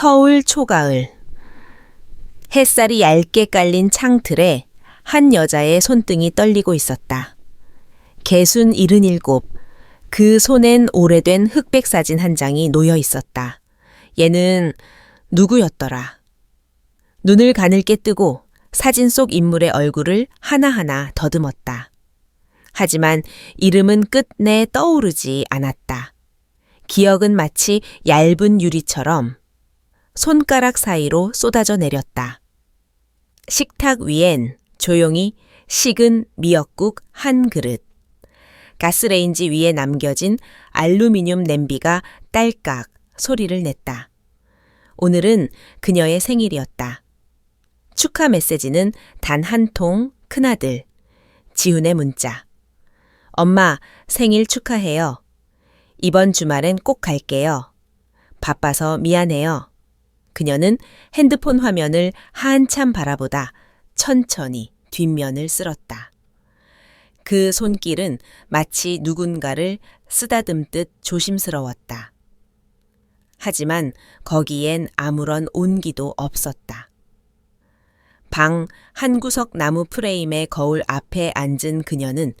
서울 초가을. 햇살이 얇게 깔린 창틀에 한 여자의 손등이 떨리고 있었다. 개순 77, 그 손엔 오래된 흑백 사진 한 장이 놓여 있었다. 얘는 누구였더라? 눈을 가늘게 뜨고 사진 속 인물의 얼굴을 하나하나 더듬었다. 하지만 이름은 끝내 떠오르지 않았다. 기억은 마치 얇은 유리처럼 손가락 사이로 쏟아져 내렸다. 식탁 위엔 조용히 식은 미역국 한 그릇. 가스레인지 위에 남겨진 알루미늄 냄비가 딸깍 소리를 냈다. 오늘은 그녀의 생일이었다. 축하 메시지는 단 한 통, 큰아들, 지훈의 문자. 엄마, 생일 축하해요. 이번 주말엔 꼭 갈게요. 바빠서 미안해요. 그녀는 핸드폰 화면을 한참 바라보다 천천히 뒷면을 쓸었다. 그 손길은 마치 누군가를 쓰다듬듯 조심스러웠다. 하지만 거기엔 아무런 온기도 없었다. 방 한 구석 나무 프레임의 거울 앞에 앉은 그녀는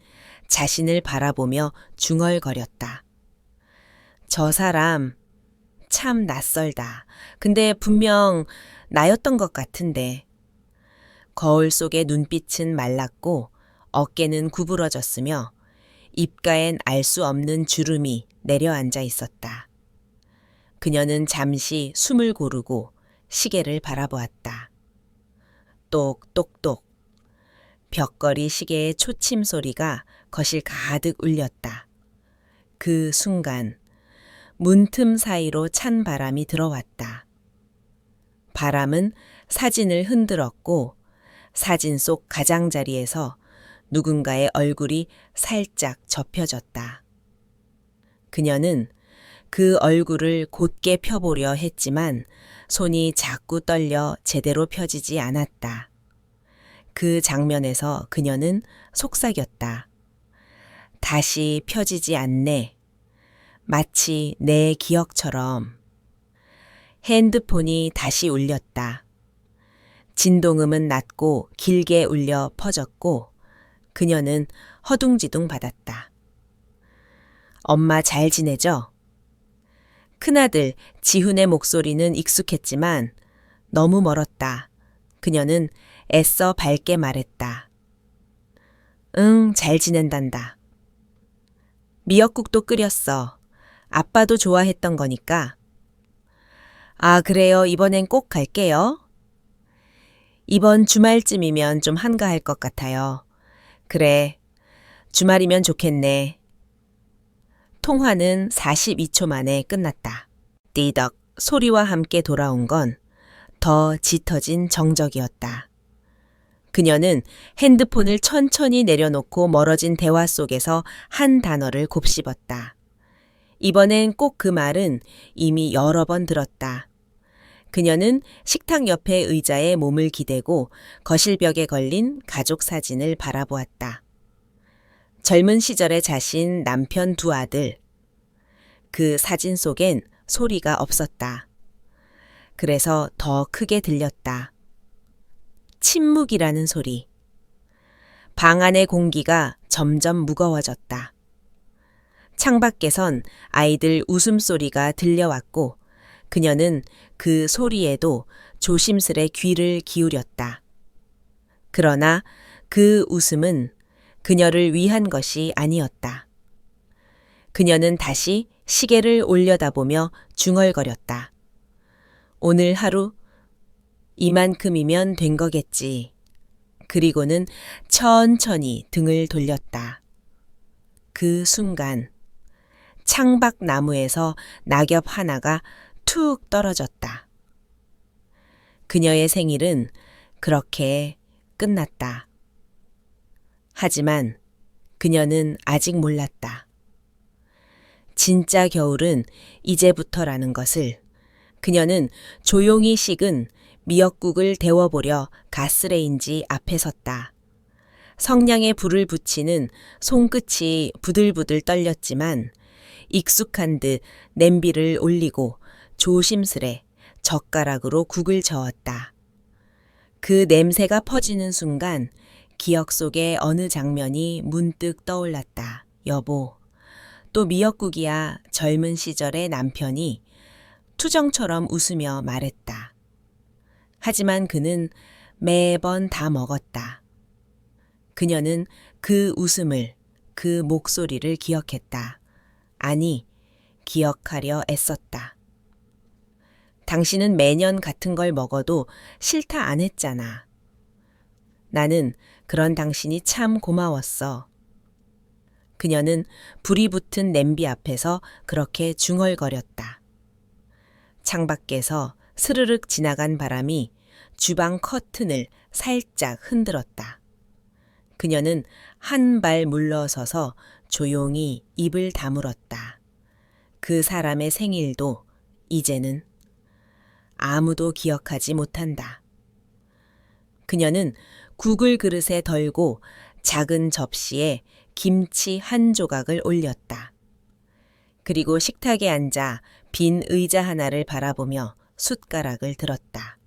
자신을 바라보며 중얼거렸다. 저 사람 참 낯설다. 근데 분명 나였던 것 같은데. 거울 속의 눈빛은 말랐고 어깨는 구부러졌으며 입가엔 알 수 없는 주름이 내려앉아 있었다. 그녀는 잠시 숨을 고르고 시계를 바라보았다. 똑똑똑. 벽걸이 시계의 초침 소리가 거실 가득 울렸다. 그 순간 문틈 사이로 찬 바람이 들어왔다. 바람은 사진을 흔들었고 사진 속 가장자리에서 누군가의 얼굴이 살짝 접혀졌다. 그녀는 그 얼굴을 곧게 펴보려 했지만 손이 자꾸 떨려 제대로 펴지지 않았다. 그 장면에서 그녀는 속삭였다. 다시 펴지지 않네. 마치 내 기억처럼. 핸드폰이 다시 울렸다. 진동음은 낮고 길게 울려 퍼졌고 그녀는 허둥지둥 받았다. 엄마 잘 지내죠? 큰아들 지훈의 목소리는 익숙했지만 너무 멀었다. 그녀는 애써 밝게 말했다. 응, 잘 지낸단다. 미역국도 끓였어. 아빠도 좋아했던 거니까. 아, 그래요. 이번엔 꼭 갈게요. 이번 주말쯤이면 좀 한가할 것 같아요. 그래, 주말이면 좋겠네. 통화는 42초 만에 끝났다. 띠덕 소리와 함께 돌아온 건 더 짙어진 정적이었다. 그녀는 핸드폰을 천천히 내려놓고 멀어진 대화 속에서 한 단어를 곱씹었다. 이번엔 꼭 그 말은 이미 여러 번 들었다. 그녀는 식탁 옆의 의자에 몸을 기대고 거실벽에 걸린 가족 사진을 바라보았다. 젊은 시절의 자신, 남편, 두 아들. 그 사진 속엔 소리가 없었다. 그래서 더 크게 들렸다. 침묵이라는 소리. 방 안의 공기가 점점 무거워졌다. 창밖에선 아이들 웃음소리가 들려왔고 그녀는 그 소리에도 조심스레 귀를 기울였다. 그러나 그 웃음은 그녀를 위한 것이 아니었다. 그녀는 다시 시계를 올려다보며 중얼거렸다. 오늘 하루 이만큼이면 된 거겠지. 그리고는 천천히 등을 돌렸다. 그 순간 창밖 나무에서 낙엽 하나가 툭 떨어졌다. 그녀의 생일은 그렇게 끝났다. 하지만 그녀는 아직 몰랐다. 진짜 겨울은 이제부터라는 것을. 그녀는 조용히 식은 미역국을 데워보려 가스레인지 앞에 섰다. 성냥에 불을 붙이는 손끝이 부들부들 떨렸지만 익숙한 듯 냄비를 올리고 조심스레 젓가락으로 국을 저었다. 그 냄새가 퍼지는 순간 기억 속의 어느 장면이 문득 떠올랐다. 여보, 또 미역국이야. 젊은 시절의 남편이 투정처럼 웃으며 말했다. 하지만 그는 매번 다 먹었다. 그녀는 그 웃음을, 그 목소리를 기억했다. 아니, 기억하려 애썼다. 당신은 매년 같은 걸 먹어도 싫다 안 했잖아. 나는 그런 당신이 참 고마웠어. 그녀는 불이 붙은 냄비 앞에서 그렇게 중얼거렸다. 창밖에서 스르륵 지나간 바람이 주방 커튼을 살짝 흔들었다. 그녀는 한 발 물러서서 조용히 입을 다물었다. 그 사람의 생일도 이제는 아무도 기억하지 못한다. 그녀는 국을 그릇에 덜고 작은 접시에 김치 한 조각을 올렸다. 그리고 식탁에 앉아 빈 의자 하나를 바라보며 숟가락을 들었다.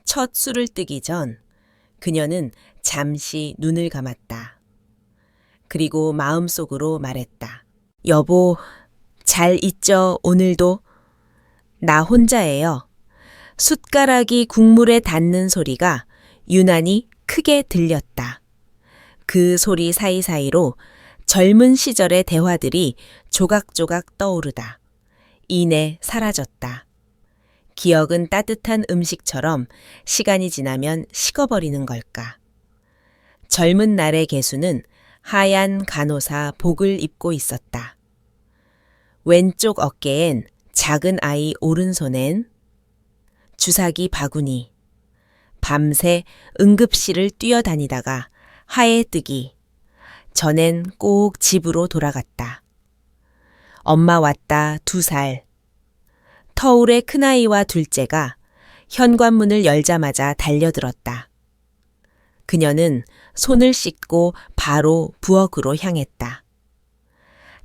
첫 술을 뜨기 전 그녀는 잠시 눈을 감았다. 그리고 마음속으로 말했다. 여보, 잘 있죠, 오늘도? 나 혼자예요. 숟가락이 국물에 닿는 소리가 유난히 크게 들렸다. 그 소리 사이사이로 젊은 시절의 대화들이 조각조각 떠오르다. 이내 사라졌다. 기억은 따뜻한 음식처럼 시간이 지나면 식어버리는 걸까? 젊은 날의 개수는 하얀 간호사 복을 입고 있었다. 왼쪽 어깨엔 작은 아이 오른손엔 주사기 바구니. 밤새 응급실을 뛰어다니다가 하에 뜨기. 전엔 꼭 집으로 돌아갔다. 엄마 왔다 2살. 터울의 큰아이와 둘째가 현관문을 열자마자 달려들었다. 그녀는 손을 씻고 바로 부엌으로 향했다.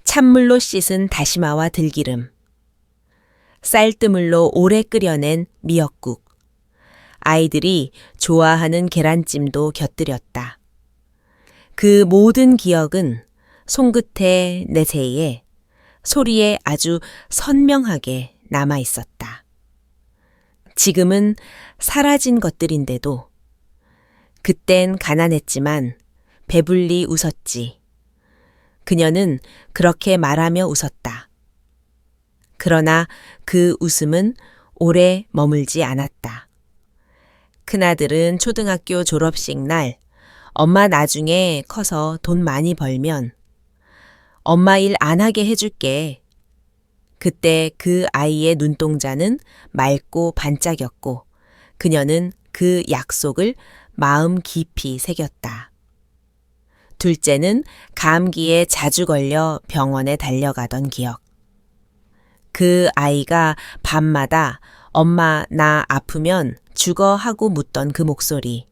찬물로 씻은 다시마와 들기름, 쌀뜨물로 오래 끓여낸 미역국, 아이들이 좋아하는 계란찜도 곁들였다. 그 모든 기억은 손끝에 내세에 소리에 아주 선명하게 남아 있었다. 지금은 사라진 것들인데도 그땐 가난했지만 배불리 웃었지. 그녀는 그렇게 말하며 웃었다. 그러나 그 웃음은 오래 머물지 않았다. 큰아들은 초등학교 졸업식 날 엄마 나중에 커서 돈 많이 벌면 엄마 일 안 하게 해줄게. 그때 그 아이의 눈동자는 맑고 반짝였고 그녀는 그 약속을 마음 깊이 새겼다. 둘째는 감기에 자주 걸려 병원에 달려가던 기억. 그 아이가 밤마다 엄마 나 아프면 죽어 하고 묻던 그 목소리.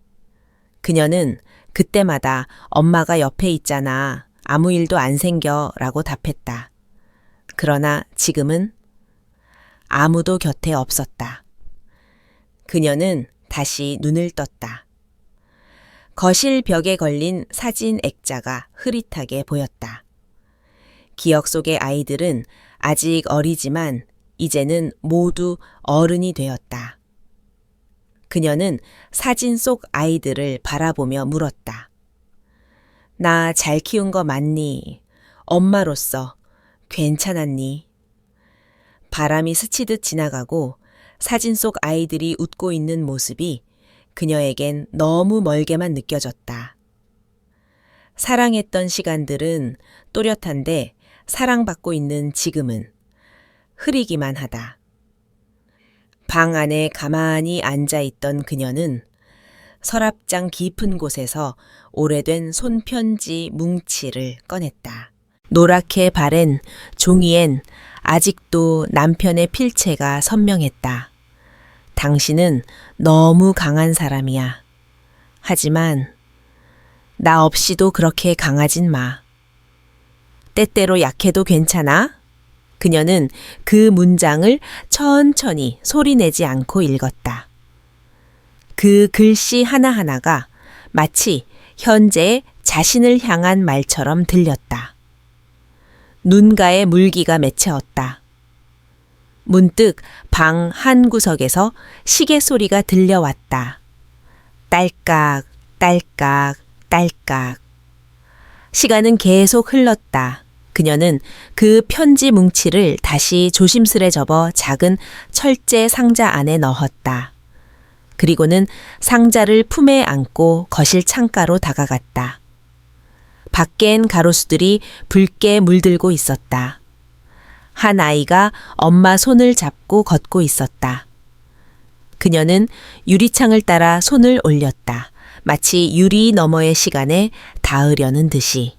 그녀는 그때마다 엄마가 옆에 있잖아. 아무 일도 안 생겨 라고 답했다. 그러나 지금은 아무도 곁에 없었다. 그녀는 다시 눈을 떴다. 거실 벽에 걸린 사진 액자가 흐릿하게 보였다. 기억 속의 아이들은 아직 어리지만 이제는 모두 어른이 되었다. 그녀는 사진 속 아이들을 바라보며 물었다. 나 잘 키운 거 맞니? 엄마로서 괜찮았니? 바람이 스치듯 지나가고 사진 속 아이들이 웃고 있는 모습이 그녀에겐 너무 멀게만 느껴졌다. 사랑했던 시간들은 또렷한데 사랑받고 있는 지금은 흐리기만 하다. 방 안에 가만히 앉아있던 그녀는 서랍장 깊은 곳에서 오래된 손편지 뭉치를 꺼냈다. 노랗게 바랜 종이엔 아직도 남편의 필체가 선명했다. 당신은 너무 강한 사람이야. 하지만 나 없이도 그렇게 강하진 마. 때때로 약해도 괜찮아? 그녀는 그 문장을 천천히 소리내지 않고 읽었다. 그 글씨 하나하나가 마치 현재 자신을 향한 말처럼 들렸다. 눈가에 물기가 맺혀었다. 문득 방 한 구석에서 시계 소리가 들려왔다. 딸깍, 딸깍, 딸깍. 시간은 계속 흘렀다. 그녀는 그 편지 뭉치를 다시 조심스레 접어 작은 철제 상자 안에 넣었다. 그리고는 상자를 품에 안고 거실 창가로 다가갔다. 밖엔 가로수들이 붉게 물들고 있었다. 한 아이가 엄마 손을 잡고 걷고 있었다. 그녀는 유리창을 따라 손을 올렸다. 마치 유리 너머의 시간에 닿으려는 듯이.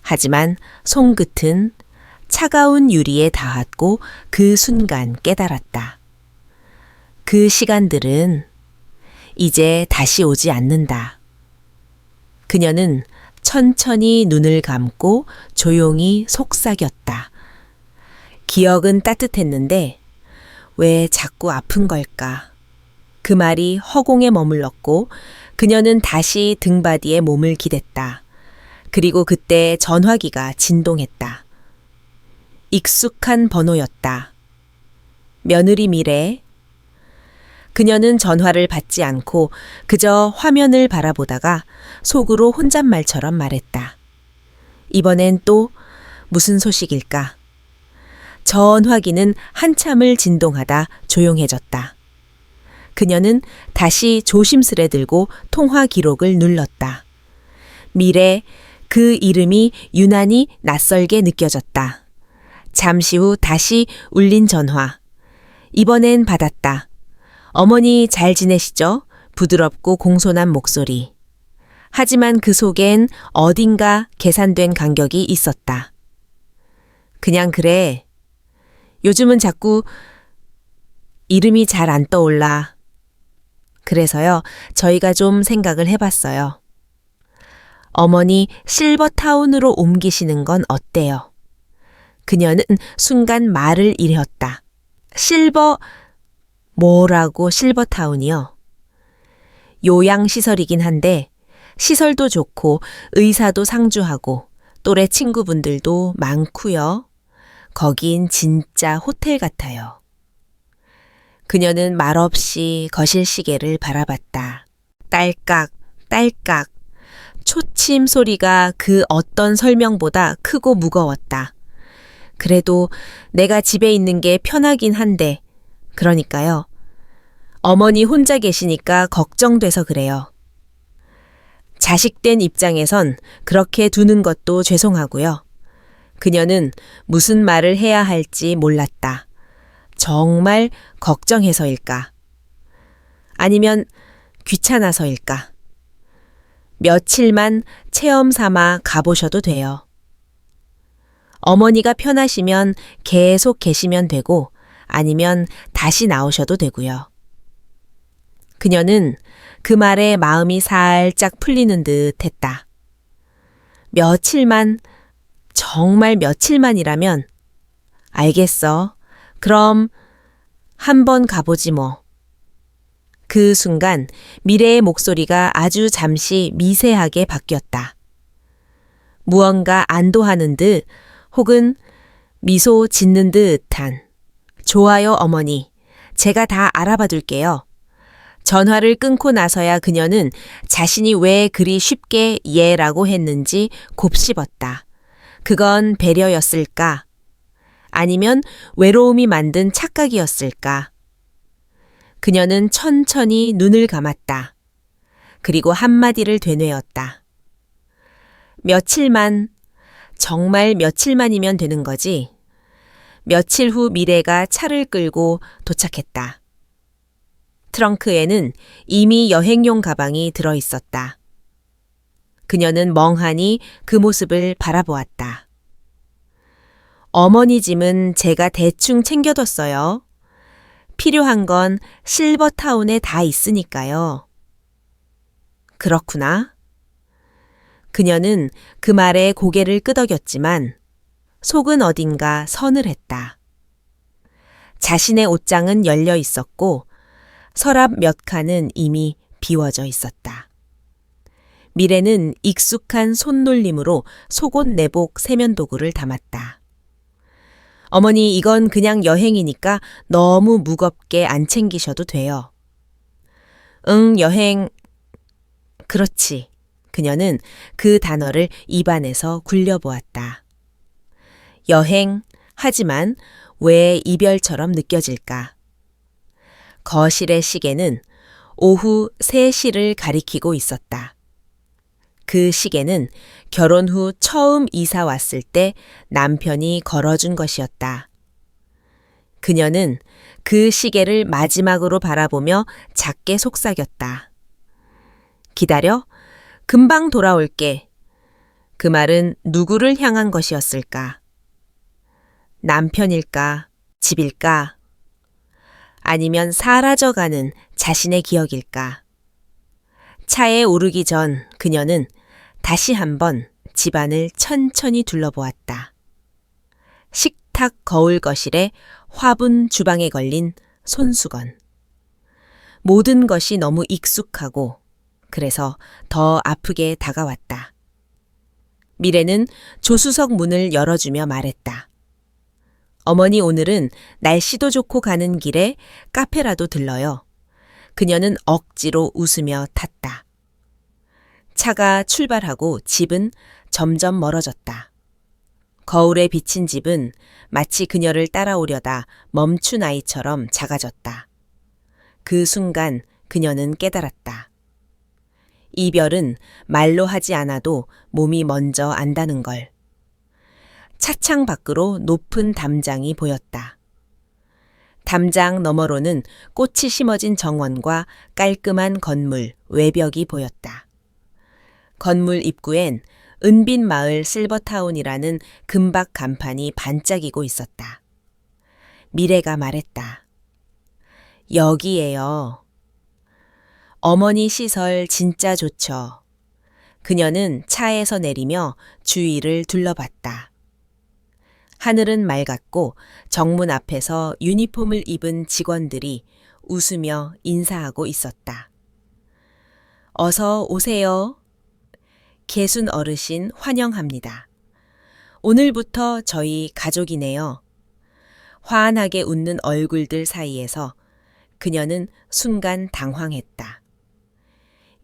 하지만 손끝은 차가운 유리에 닿았고 그 순간 깨달았다. 그 시간들은 이제 다시 오지 않는다. 그녀는 천천히 눈을 감고 조용히 속삭였다. 기억은 따뜻했는데 왜 자꾸 아픈 걸까? 그 말이 허공에 머물렀고 그녀는 다시 등받이에 몸을 기댔다. 그리고 그때 전화기가 진동했다. 익숙한 번호였다. 며느리 미래. 그녀는 전화를 받지 않고 그저 화면을 바라보다가 속으로 혼잣말처럼 말했다. 이번엔 또 무슨 소식일까? 전화기는 한참을 진동하다 조용해졌다. 그녀는 다시 조심스레 들고 통화 기록을 눌렀다. 미래, 그 이름이 유난히 낯설게 느껴졌다. 잠시 후 다시 울린 전화. 이번엔 받았다. 어머니 잘 지내시죠? 부드럽고 공손한 목소리. 하지만 그 속엔 어딘가 계산된 간격이 있었다. 그냥 그래. 요즘은 자꾸 이름이 잘 안 떠올라. 그래서요, 저희가 좀 생각을 해봤어요. 어머니 실버타운으로 옮기시는 건 어때요? 그녀는 순간 말을 잃었다. 뭐라고 실버타운이요? 요양시설이긴 한데 시설도 좋고 의사도 상주하고 또래 친구분들도 많고요. 거긴 진짜 호텔 같아요. 그녀는 말없이 거실 시계를 바라봤다. 딸깍, 딸깍. 초침 소리가 그 어떤 설명보다 크고 무거웠다. 그래도 내가 집에 있는 게 편하긴 한데, 그러니까요. 어머니 혼자 계시니까 걱정돼서 그래요. 자식된 입장에선 그렇게 두는 것도 죄송하고요. 그녀는 무슨 말을 해야 할지 몰랐다. 정말 걱정해서일까? 아니면 귀찮아서일까? 며칠만 체험 삼아 가보셔도 돼요. 어머니가 편하시면 계속 계시면 되고 아니면 다시 나오셔도 되고요. 그녀는 그 말에 마음이 살짝 풀리는 듯 했다. 며칠만, 정말 며칠만이라면 알겠어. 그럼 한번 가보지 뭐. 그 순간 미래의 목소리가 아주 잠시 미세하게 바뀌었다. 무언가 안도하는 듯 혹은 미소 짓는 듯한 좋아요 어머니, 제가 다 알아봐 둘게요. 전화를 끊고 나서야 그녀는 자신이 왜 그리 쉽게 예라고 했는지 곱씹었다. 그건 배려였을까? 아니면 외로움이 만든 착각이었을까? 그녀는 천천히 눈을 감았다. 그리고 한마디를 되뇌었다. 며칠만, 정말 며칠만이면 되는 거지. 며칠 후 미래가 차를 끌고 도착했다. 트렁크에는 이미 여행용 가방이 들어 있었다. 그녀는 멍하니 그 모습을 바라보았다. 어머니 짐은 제가 대충 챙겨뒀어요. 필요한 건 실버타운에 다 있으니까요. 그렇구나. 그녀는 그 말에 고개를 끄덕였지만 속은 어딘가 서늘했다. 자신의 옷장은 열려 있었고 서랍 몇 칸은 이미 비워져 있었다. 미래는 익숙한 손놀림으로 속옷 내복 세면도구를 담았다. 어머니, 이건 그냥 여행이니까 너무 무겁게 안 챙기셔도 돼요. 응, 여행. 그렇지. 그녀는 그 단어를 입안에서 굴려보았다. 여행, 하지만 왜 이별처럼 느껴질까? 거실의 시계는 오후 3시를 가리키고 있었다. 그 시계는 결혼 후 처음 이사 왔을 때 남편이 걸어준 것이었다. 그녀는 그 시계를 마지막으로 바라보며 작게 속삭였다. 기다려? 금방 돌아올게. 그 말은 누구를 향한 것이었을까? 남편일까? 집일까? 아니면 사라져가는 자신의 기억일까? 차에 오르기 전 그녀는 다시 한번 집안을 천천히 둘러보았다. 식탁 거울 거실에 화분 주방에 걸린 손수건. 모든 것이 너무 익숙하고 그래서 더 아프게 다가왔다. 미래는 조수석 문을 열어주며 말했다. 어머니, 오늘은 날씨도 좋고 가는 길에 카페라도 들러요. 그녀는 억지로 웃으며 탔다. 차가 출발하고 집은 점점 멀어졌다. 거울에 비친 집은 마치 그녀를 따라오려다 멈춘 아이처럼 작아졌다. 그 순간 그녀는 깨달았다. 이별은 말로 하지 않아도 몸이 먼저 안다는 걸. 차창 밖으로 높은 담장이 보였다. 담장 너머로는 꽃이 심어진 정원과 깔끔한 건물, 외벽이 보였다. 건물 입구엔 은빛 마을 실버타운이라는 금박 간판이 반짝이고 있었다. 미래가 말했다. 여기에요. 어머니 시설 진짜 좋죠. 그녀는 차에서 내리며 주위를 둘러봤다. 하늘은 맑았고 정문 앞에서 유니폼을 입은 직원들이 웃으며 인사하고 있었다. 어서 오세요. 개순 어르신 환영합니다. 오늘부터 저희 가족이네요. 환하게 웃는 얼굴들 사이에서 그녀는 순간 당황했다.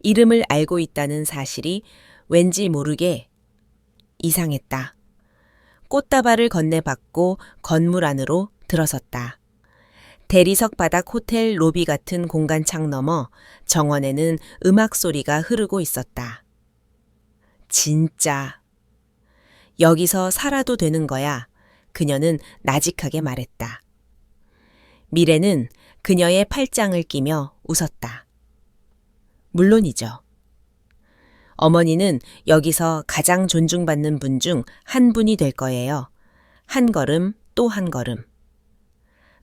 이름을 알고 있다는 사실이 왠지 모르게 이상했다. 꽃다발을 건네받고 건물 안으로 들어섰다. 대리석 바닥 호텔 로비 같은 공간 창 너머 정원에는 음악 소리가 흐르고 있었다. 진짜. 여기서 살아도 되는 거야. 그녀는 나직하게 말했다. 미래는 그녀의 팔짱을 끼며 웃었다. 물론이죠. 어머니는 여기서 가장 존중받는 분 중 한 분이 될 거예요. 한 걸음 또 한 걸음.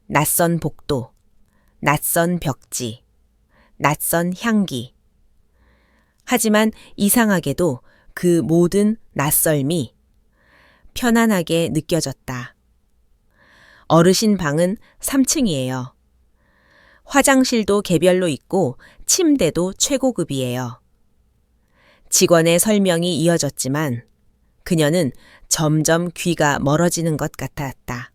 낯선 복도, 낯선 벽지, 낯선 향기. 하지만 이상하게도 그 모든 낯설미 편안하게 느껴졌다. 어르신 방은 3층이에요. 화장실도 개별로 있고 침대도 최고급이에요. 직원의 설명이 이어졌지만 그녀는 점점 귀가 멀어지는 것 같았다.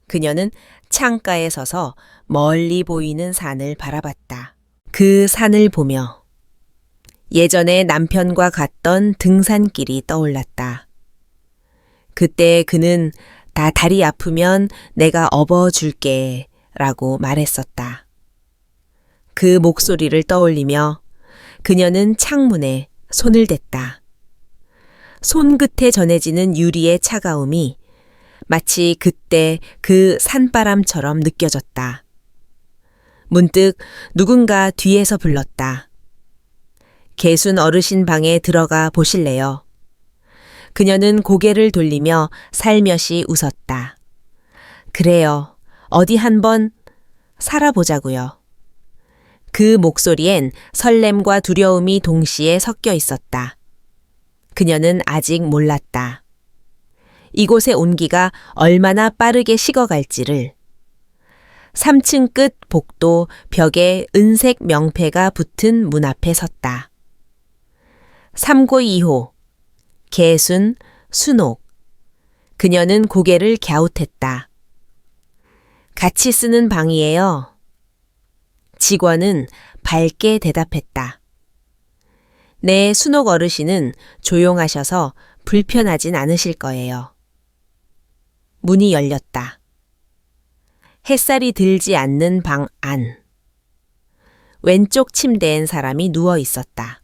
그녀는 창가에 서서 멀리 보이는 산을 바라봤다. 그 산을 보며 예전에 남편과 갔던 등산길이 떠올랐다. 그때 그는 다 다리 아프면 내가 업어줄게 라고 말했었다. 그 목소리를 떠올리며 그녀는 창문에 손을 댔다. 손끝에 전해지는 유리의 차가움이 마치 그때 그 산바람처럼 느껴졌다. 문득 누군가 뒤에서 불렀다. 개순 어르신 방에 들어가 보실래요? 그녀는 고개를 돌리며 살며시 웃었다. 그래요. 어디 한번 살아보자고요. 그 목소리엔 설렘과 두려움이 동시에 섞여 있었다. 그녀는 아직 몰랐다. 이곳의 온기가 얼마나 빠르게 식어갈지를. 3층 끝 복도 벽에 은색 명패가 붙은 문 앞에 섰다. 3고 2호 개순, 순옥. 그녀는 고개를 갸웃했다. 같이 쓰는 방이에요. 직원은 밝게 대답했다. 네, 순옥 어르신은 조용하셔서 불편하진 않으실 거예요. 문이 열렸다. 햇살이 들지 않는 방 안. 왼쪽 침대엔 사람이 누워 있었다.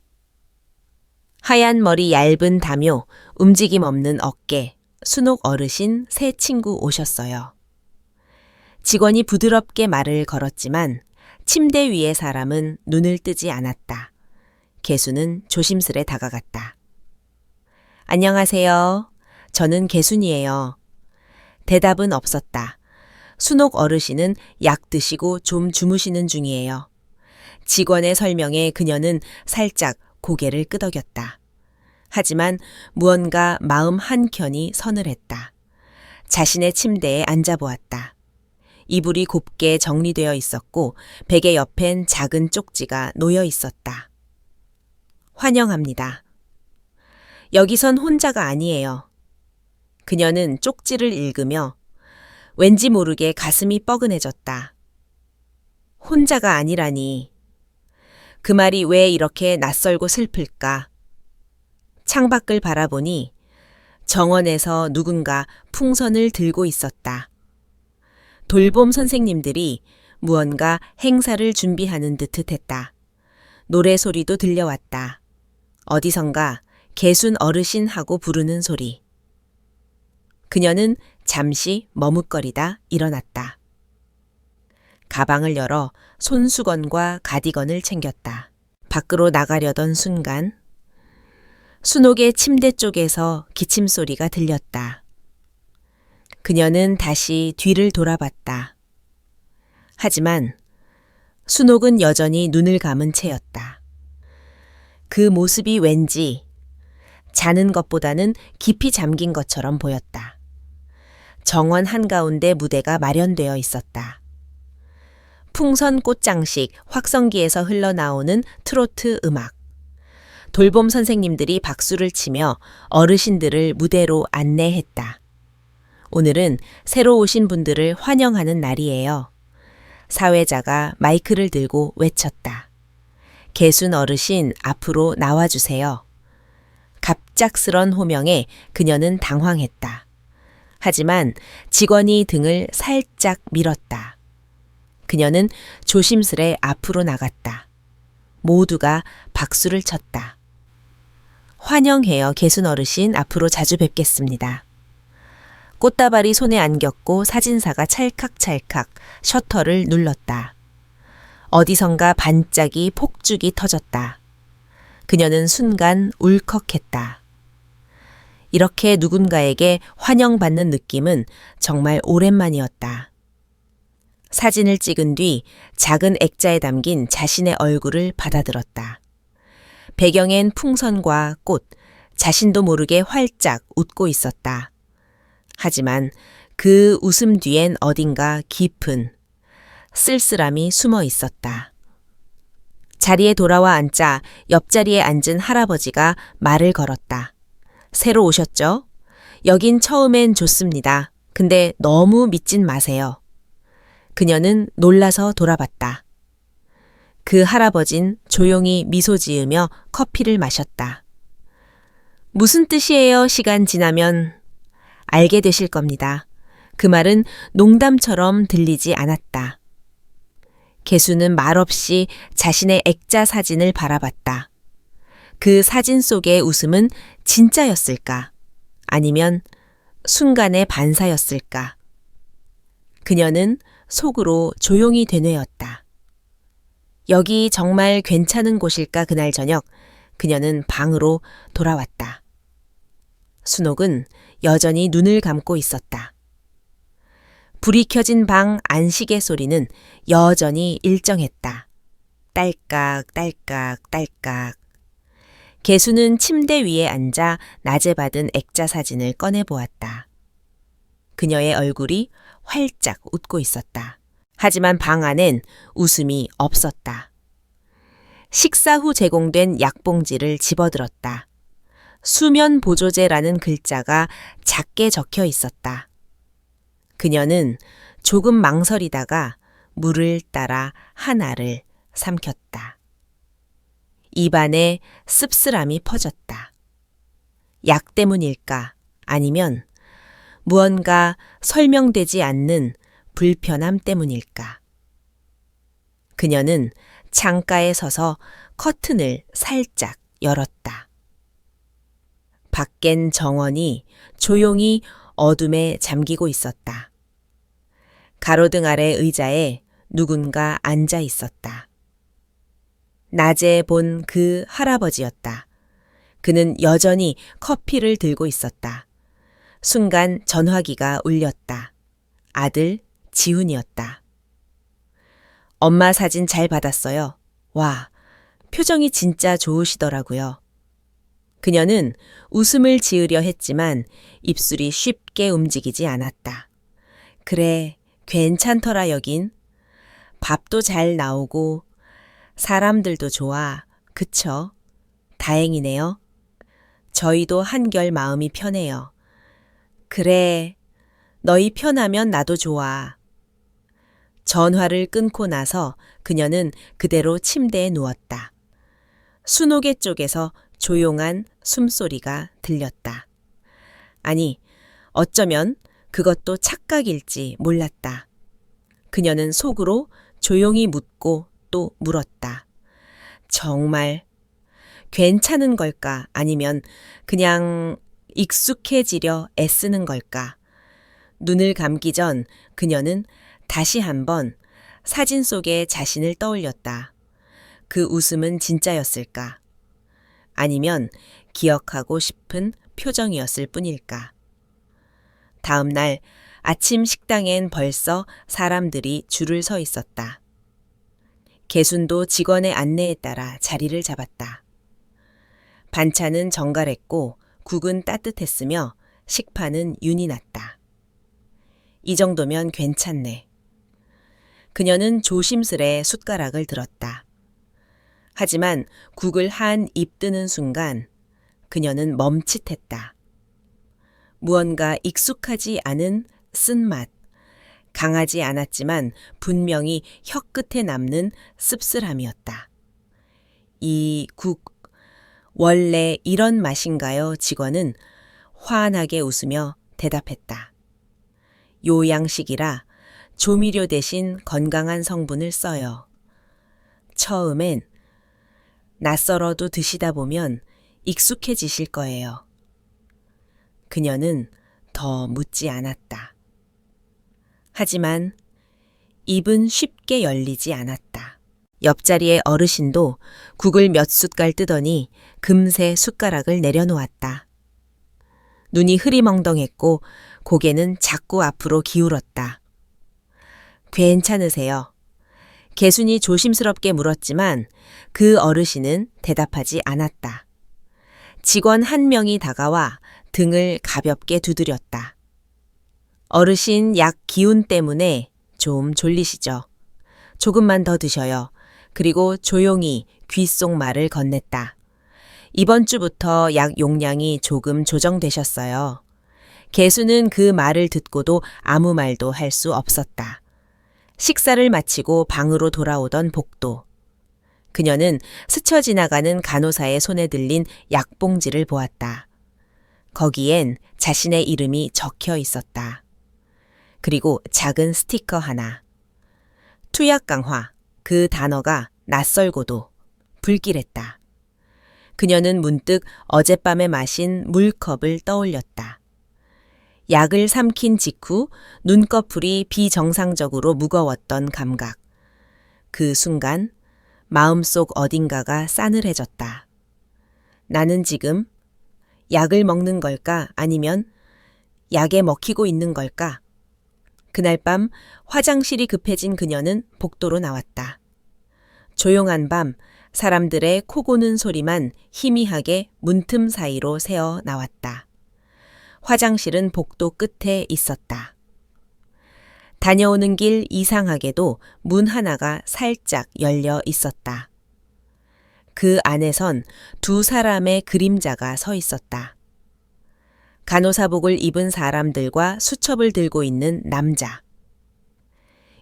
하얀 머리 얇은 다묘, 움직임 없는 어깨, 순옥 어르신 새 친구 오셨어요. 직원이 부드럽게 말을 걸었지만 침대 위의 사람은 눈을 뜨지 않았다. 개순은 조심스레 다가갔다. 안녕하세요. 저는 개순이에요. 대답은 없었다. 순옥 어르신은 약 드시고 좀 주무시는 중이에요. 직원의 설명에 그녀는 살짝 고개를 끄덕였다. 하지만 무언가 마음 한켠이 서늘했다. 자신의 침대에 앉아보았다. 이불이 곱게 정리되어 있었고 베개 옆엔 작은 쪽지가 놓여 있었다. 환영합니다. 여기선 혼자가 아니에요. 그녀는 쪽지를 읽으며 왠지 모르게 가슴이 뻐근해졌다. 혼자가 아니라니. 그 말이 왜 이렇게 낯설고 슬플까? 창밖을 바라보니 정원에서 누군가 풍선을 들고 있었다. 돌봄 선생님들이 무언가 행사를 준비하는 듯 했다. 노래 소리도 들려왔다. 어디선가 개순 어르신 하고 부르는 소리. 그녀는 잠시 머뭇거리다 일어났다. 가방을 열어 손수건과 가디건을 챙겼다. 밖으로 나가려던 순간 순옥의 침대 쪽에서 기침 소리가 들렸다. 그녀는 다시 뒤를 돌아봤다. 하지만 순옥은 여전히 눈을 감은 채였다. 그 모습이 왠지 자는 것보다는 깊이 잠긴 것처럼 보였다. 정원 한가운데 무대가 마련되어 있었다. 풍선 꽃장식 확성기에서 흘러나오는 트로트 음악. 돌봄 선생님들이 박수를 치며 어르신들을 무대로 안내했다. 오늘은 새로 오신 분들을 환영하는 날이에요. 사회자가 마이크를 들고 외쳤다. 개순 어르신 앞으로 나와주세요. 갑작스런 호명에 그녀는 당황했다. 하지만 직원이 등을 살짝 밀었다. 그녀는 조심스레 앞으로 나갔다. 모두가 박수를 쳤다. 환영해요, 개순 어르신. 앞으로 자주 뵙겠습니다. 꽃다발이 손에 안겼고 사진사가 찰칵찰칵 셔터를 눌렀다. 어디선가 반짝이 폭죽이 터졌다. 그녀는 순간 울컥했다. 이렇게 누군가에게 환영받는 느낌은 정말 오랜만이었다. 사진을 찍은 뒤 작은 액자에 담긴 자신의 얼굴을 받아들었다. 배경엔 풍선과 꽃, 자신도 모르게 활짝 웃고 있었다. 하지만 그 웃음 뒤엔 어딘가 깊은 쓸쓸함이 숨어 있었다. 자리에 돌아와 앉자 옆자리에 앉은 할아버지가 말을 걸었다. 새로 오셨죠? 여긴 처음엔 좋습니다. 근데 너무 믿진 마세요. 그녀는 놀라서 돌아봤다. 그 할아버진 조용히 미소 지으며 커피를 마셨다. 무슨 뜻이에요? 시간 지나면 알게 되실 겁니다. 그 말은 농담처럼 들리지 않았다. 개수는 말없이 자신의 액자 사진을 바라봤다. 그 사진 속의 웃음은 진짜였을까? 아니면 순간의 반사였을까? 그녀는 속으로 조용히 되뇌었다. 여기 정말 괜찮은 곳일까? 그날 저녁 그녀는 방으로 돌아왔다. 순옥은 여전히 눈을 감고 있었다. 불이 켜진 방 안시계 소리는 여전히 일정했다. 딸깍 딸깍 딸깍. 개수는 침대 위에 앉아 낮에 받은 액자 사진을 꺼내보았다. 그녀의 얼굴이 활짝 웃고 있었다. 하지만 방 안엔 웃음이 없었다. 식사 후 제공된 약봉지를 집어들었다. 수면 보조제라는 글자가 작게 적혀 있었다. 그녀는 조금 망설이다가 물을 따라 하나를 삼켰다. 입안에 씁쓸함이 퍼졌다. 약 때문일까? 아니면 무언가 설명되지 않는 불편함 때문일까? 그녀는 창가에 서서 커튼을 살짝 열었다. 밖엔 정원이 조용히 어둠에 잠기고 있었다. 가로등 아래 의자에 누군가 앉아 있었다. 낮에 본 그 할아버지였다. 그는 여전히 커피를 들고 있었다. 순간 전화기가 울렸다. 아들 지훈이었다. 엄마 사진 잘 받았어요. 와, 표정이 진짜 좋으시더라고요. 그녀는 웃음을 지으려 했지만 입술이 쉽게 움직이지 않았다. 그래, 괜찮더라 여긴. 밥도 잘 나오고 사람들도 좋아. 그쵸? 다행이네요. 저희도 한결 마음이 편해요. 그래, 너희 편하면 나도 좋아. 전화를 끊고 나서 그녀는 그대로 침대에 누웠다. 수노개 쪽에서 조용한 숨소리가 들렸다. 아니, 어쩌면 그것도 착각일지 몰랐다. 그녀는 속으로 조용히 묻고 또 물었다. 정말 괜찮은 걸까? 아니면 그냥 익숙해지려 애쓰는 걸까? 눈을 감기 전 그녀는 다시 한번 사진 속의 자신을 떠올렸다. 그 웃음은 진짜였을까? 아니면 기억하고 싶은 표정이었을 뿐일까? 다음 날 아침 식당엔 벌써 사람들이 줄을 서 있었다. 개순도 직원의 안내에 따라 자리를 잡았다. 반찬은 정갈했고 국은 따뜻했으며 식판은 윤이 났다. 이 정도면 괜찮네. 그녀는 조심스레 숟가락을 들었다. 하지만 국을 한 입 뜨는 순간 그녀는 멈칫했다. 무언가 익숙하지 않은 쓴맛, 강하지 않았지만 분명히 혀끝에 남는 씁쓸함이었다. 이 국, 원래 이런 맛인가요? 직원은 환하게 웃으며 대답했다. 요양식이라 조미료 대신 건강한 성분을 써요. 처음엔 낯설어도 드시다 보면 익숙해지실 거예요. 그녀는 더 묻지 않았다. 하지만 입은 쉽게 열리지 않았다. 옆자리의 어르신도 국을 몇 숟갈 뜨더니 금세 숟가락을 내려놓았다. 눈이 흐리멍덩했고 고개는 자꾸 앞으로 기울었다. 괜찮으세요? 개순이 조심스럽게 물었지만 그 어르신은 대답하지 않았다. 직원 한 명이 다가와 등을 가볍게 두드렸다. 어르신 약 기운 때문에 좀 졸리시죠? 조금만 더 드셔요. 그리고 조용히 귓속말을 건넸다. 이번 주부터 약 용량이 조금 조정되셨어요. 개수는 그 말을 듣고도 아무 말도 할 수 없었다. 식사를 마치고 방으로 돌아오던 복도. 그녀는 스쳐 지나가는 간호사의 손에 들린 약봉지를 보았다. 거기엔 자신의 이름이 적혀 있었다. 그리고 작은 스티커 하나. 투약 강화. 그 단어가 낯설고도 불길했다. 그녀는 문득 어젯밤에 마신 물컵을 떠올렸다. 약을 삼킨 직후 눈꺼풀이 비정상적으로 무거웠던 감각. 그 순간 마음속 어딘가가 싸늘해졌다. 나는 지금 약을 먹는 걸까? 아니면 약에 먹히고 있는 걸까? 그날 밤 화장실이 급해진 그녀는 복도로 나왔다. 조용한 밤 사람들의 코 고는 소리만 희미하게 문틈 사이로 새어 나왔다. 화장실은 복도 끝에 있었다. 다녀오는 길 이상하게도 문 하나가 살짝 열려 있었다. 그 안에선 두 사람의 그림자가 서 있었다. 간호사복을 입은 사람들과 수첩을 들고 있는 남자.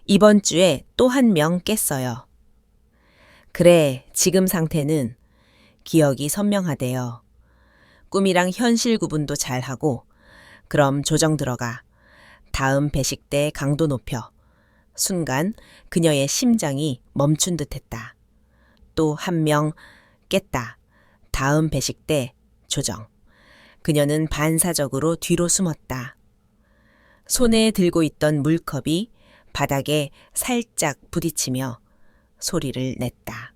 이번 주에 또 한 명 깼어요. 그래, 지금 상태는 기억이 선명하대요. 꿈이랑 현실 구분도 잘하고, 그럼 조정 들어가. 다음 배식 때 강도 높여. 순간 그녀의 심장이 멈춘 듯 했다. 또 한 명 깼다. 다음 배식 때 조정. 그녀는 반사적으로 뒤로 숨었다. 손에 들고 있던 물컵이 바닥에 살짝 부딪히며 소리를 냈다.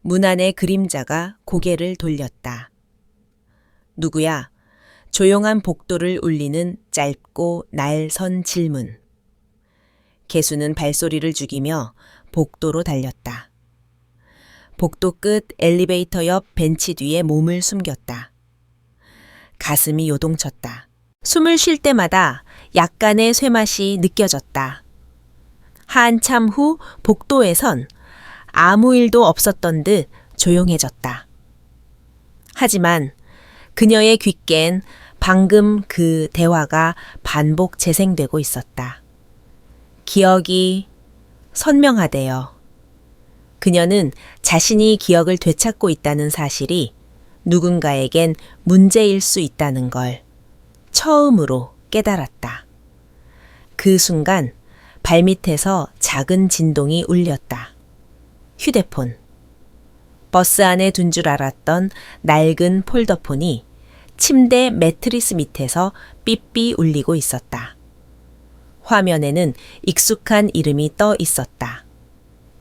문 안의 그림자가 고개를 돌렸다. 누구야? 조용한 복도를 울리는 짧고 날선 질문. 개수는 발소리를 죽이며 복도로 달렸다. 복도 끝 엘리베이터 옆 벤치 뒤에 몸을 숨겼다. 가슴이 요동쳤다. 숨을 쉴 때마다 약간의 쇠맛이 느껴졌다. 한참 후 복도에선 아무 일도 없었던 듯 조용해졌다. 하지만 그녀의 귓겐 방금 그 대화가 반복 재생되고 있었다. 기억이 선명하대요. 그녀는 자신이 기억을 되찾고 있다는 사실이 누군가에겐 문제일 수 있다는 걸 처음으로 깨달았다. 그 순간 발밑에서 작은 진동이 울렸다. 휴대폰. 버스 안에 둔 줄 알았던 낡은 폴더폰이 침대 매트리스 밑에서 삐삐 울리고 있었다. 화면에는 익숙한 이름이 떠 있었다.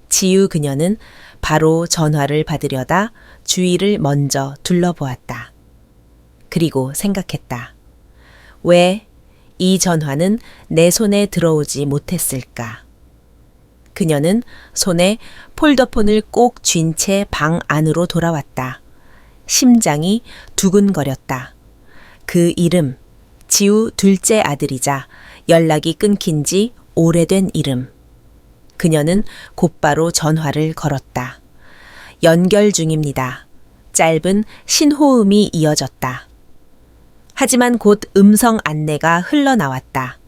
지유 그녀는 바로 전화를 받으려다 주위를 먼저 둘러보았다. 그리고 생각했다. 왜 이 전화는 내 손에 들어오지 못했을까? 그녀는 손에 폴더폰을 꼭 쥔 채 방 안으로 돌아왔다. 심장이 두근거렸다. 그 이름, 지우 둘째 아들이자 연락이 끊긴 지 오래된 이름. 그녀는 곧바로 전화를 걸었다. 연결 중입니다. 짧은 신호음이 이어졌다. 하지만 곧 음성 안내가 흘러나왔다.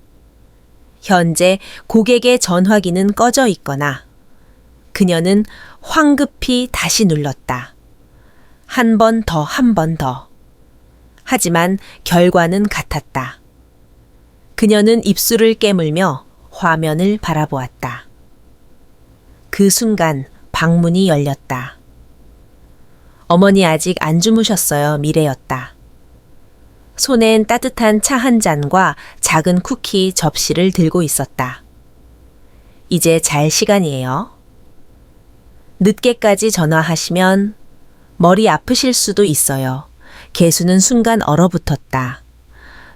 현재 고객의 전화기는 꺼져 있거나. 그녀는 황급히 다시 눌렀다. 한 번 더, 한 번 더. 하지만 결과는 같았다. 그녀는 입술을 깨물며 화면을 바라보았다. 그 순간 방문이 열렸다. 어머니 아직 안 주무셨어요, 미래였다. 손엔 따뜻한 차 한 잔과 작은 쿠키 접시를 들고 있었다. 이제 잘 시간이에요. 늦게까지 전화하시면 머리 아프실 수도 있어요. 개수는 순간 얼어붙었다.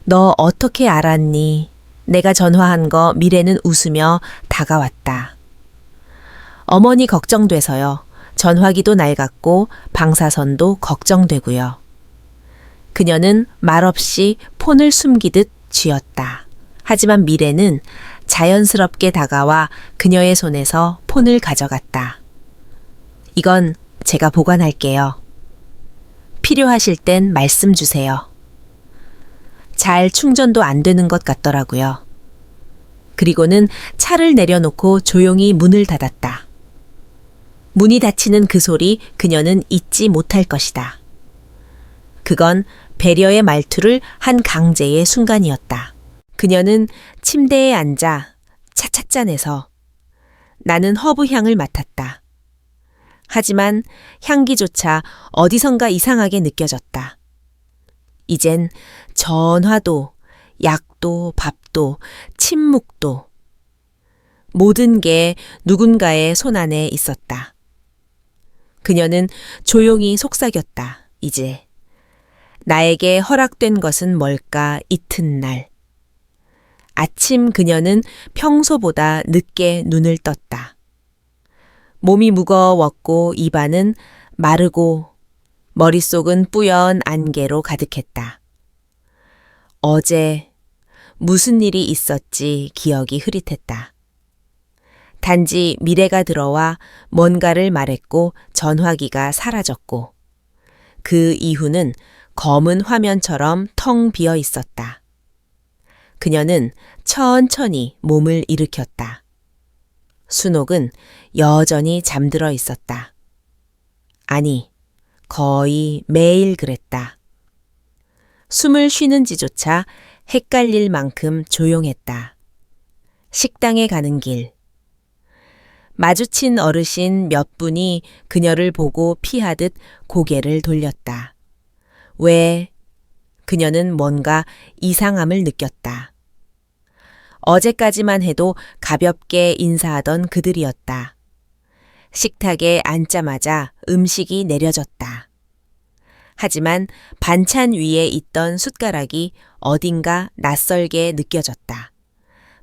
너 어떻게 알았니? 내가 전화한 거 미래는 웃으며 다가왔다. 어머니 걱정돼서요. 전화기도 낡았고 방사선도 걱정되고요. 그녀는 말없이 폰을 숨기듯 쥐었다. 하지만 미래는 자연스럽게 다가와 그녀의 손에서 폰을 가져갔다. 이건 제가 보관할게요. 필요하실 땐 말씀 주세요. 잘 충전도 안 되는 것 같더라고요. 그리고는 차를 내려놓고 조용히 문을 닫았다. 문이 닫히는 그 소리 그녀는 잊지 못할 것이다. 그건 배려의 말투를 한 강제의 순간이었다. 그녀는 침대에 앉아 차찻잔해서 나는 허브 향을 맡았다. 하지만 향기조차 어디선가 이상하게 느껴졌다. 이젠 전화도, 약도, 밥도, 침묵도 모든 게 누군가의 손 안에 있었다. 그녀는 조용히 속삭였다. 이제 나에게 허락된 것은 뭘까 이튿날. 아침 그녀는 평소보다 늦게 눈을 떴다. 몸이 무거웠고 입안은 마르고 머릿속은 뿌연 안개로 가득했다. 어제 무슨 일이 있었지 기억이 흐릿했다. 단지 미래가 들어와 뭔가를 말했고 전화기가 사라졌고 그 이후는 검은 화면처럼 텅 비어 있었다. 그녀는 천천히 몸을 일으켰다. 순옥은 여전히 잠들어 있었다. 아니, 거의 매일 그랬다. 숨을 쉬는지조차 헷갈릴 만큼 조용했다. 식당에 가는 길. 마주친 어르신 몇 분이 그녀를 보고 피하듯 고개를 돌렸다. 왜? 그녀는 뭔가 이상함을 느꼈다. 어제까지만 해도 가볍게 인사하던 그들이었다. 식탁에 앉자마자 음식이 내려졌다. 하지만 반찬 위에 있던 숟가락이 어딘가 낯설게 느껴졌다.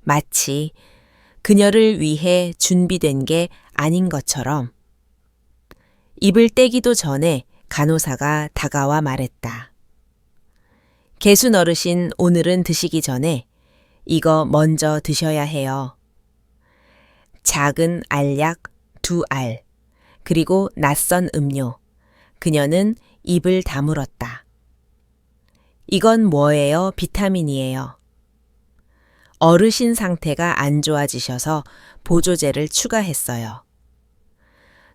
마치 그녀를 위해 준비된 게 아닌 것처럼. 입을 떼기도 전에 간호사가 다가와 말했다. 개순 어르신 오늘은 드시기 전에 이거 먼저 드셔야 해요. 작은 알약 2알, 그리고 낯선 음료. 그녀는 입을 다물었다. 이건 뭐예요? 비타민이에요. 어르신 상태가 안 좋아지셔서 보조제를 추가했어요.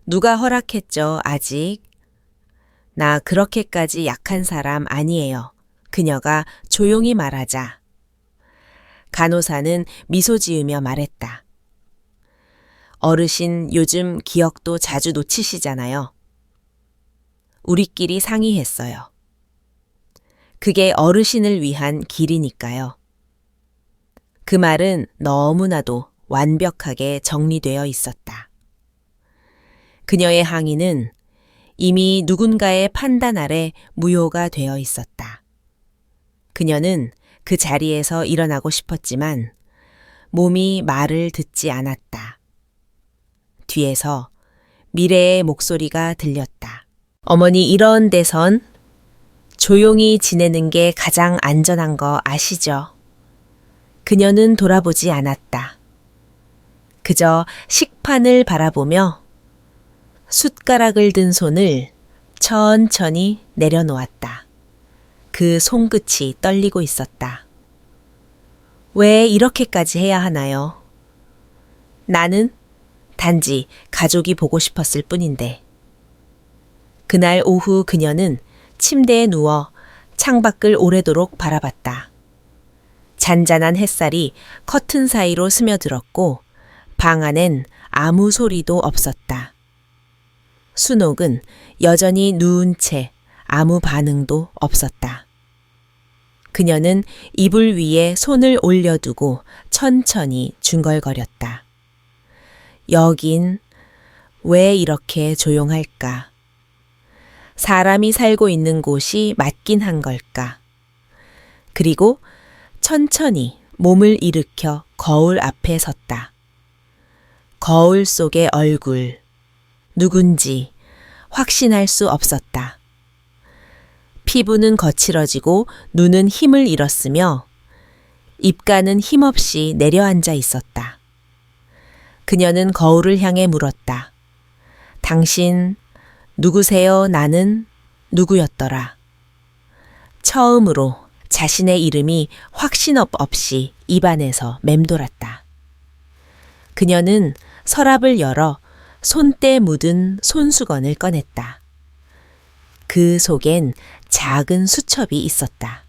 누가 허락했죠, 아직? 나 그렇게까지 약한 사람 아니에요. 그녀가 조용히 말하자. 간호사는 미소 지으며 말했다. 어르신 요즘 기억도 자주 놓치시잖아요. 우리끼리 상의했어요. 그게 어르신을 위한 길이니까요. 그 말은 너무나도 완벽하게 정리되어 있었다. 그녀의 항의는 이미 누군가의 판단 아래 무효가 되어 있었다. 그녀는 그 자리에서 일어나고 싶었지만 몸이 말을 듣지 않았다. 뒤에서 미래의 목소리가 들렸다. 어머니, 이런 데선 조용히 지내는 게 가장 안전한 거 아시죠? 그녀는 돌아보지 않았다. 그저 식판을 바라보며 숟가락을 든 손을 천천히 내려놓았다. 그 손끝이 떨리고 있었다. 왜 이렇게까지 해야 하나요? 나는 단지 가족이 보고 싶었을 뿐인데. 그날 오후 그녀는 침대에 누워 창밖을 오래도록 바라봤다. 잔잔한 햇살이 커튼 사이로 스며들었고 방 안엔 아무 소리도 없었다. 순옥은 여전히 누운 채 아무 반응도 없었다. 그녀는 이불 위에 손을 올려두고 천천히 중얼거렸다. 여긴 왜 이렇게 조용할까? 사람이 살고 있는 곳이 맞긴 한 걸까? 그리고 천천히 몸을 일으켜 거울 앞에 섰다. 거울 속의 얼굴, 누군지 확신할 수 없었다. 피부는 거칠어지고 눈은 힘을 잃었으며 입가는 힘없이 내려앉아 있었다. 그녀는 거울을 향해 물었다. 당신 누구세요? 나는 누구였더라. 처음으로 자신의 이름이 확신업 없이 입안에서 맴돌았다. 그녀는 서랍을 열어 손때 묻은 손수건을 꺼냈다. 그 속엔 작은 수첩이 있었다.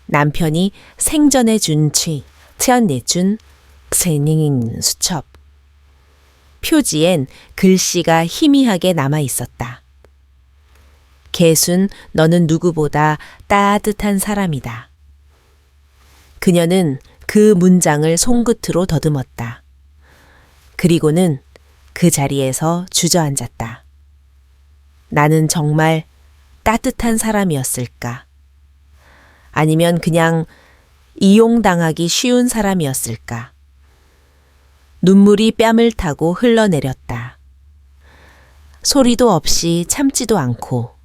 남편이 생전에 준 태어내준 생인 수첩. 표지엔 글씨가 희미하게 남아 있었다. 개순, 너는 누구보다 따뜻한 사람이다. 그녀는 그 문장을 손끝으로 더듬었다. 그리고는 그 자리에서 주저앉았다. 나는 정말 따뜻한 사람이었을까? 아니면 그냥 이용당하기 쉬운 사람이었을까? 눈물이 뺨을 타고 흘러내렸다. 소리도 없이 참지도 않고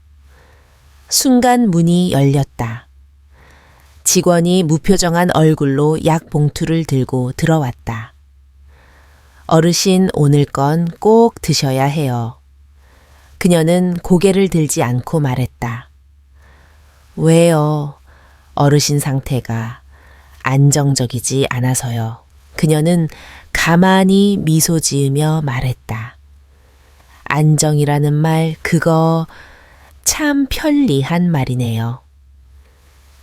순간 문이 열렸다. 직원이 무표정한 얼굴로 약 봉투를 들고 들어왔다. 어르신 오늘 건 꼭 드셔야 해요. 그녀는 고개를 들지 않고 말했다. 왜요? 어르신 상태가 안정적이지 않아서요. 그녀는 가만히 미소 지으며 말했다. 안정이라는 말, 그거 참 편리한 말이네요.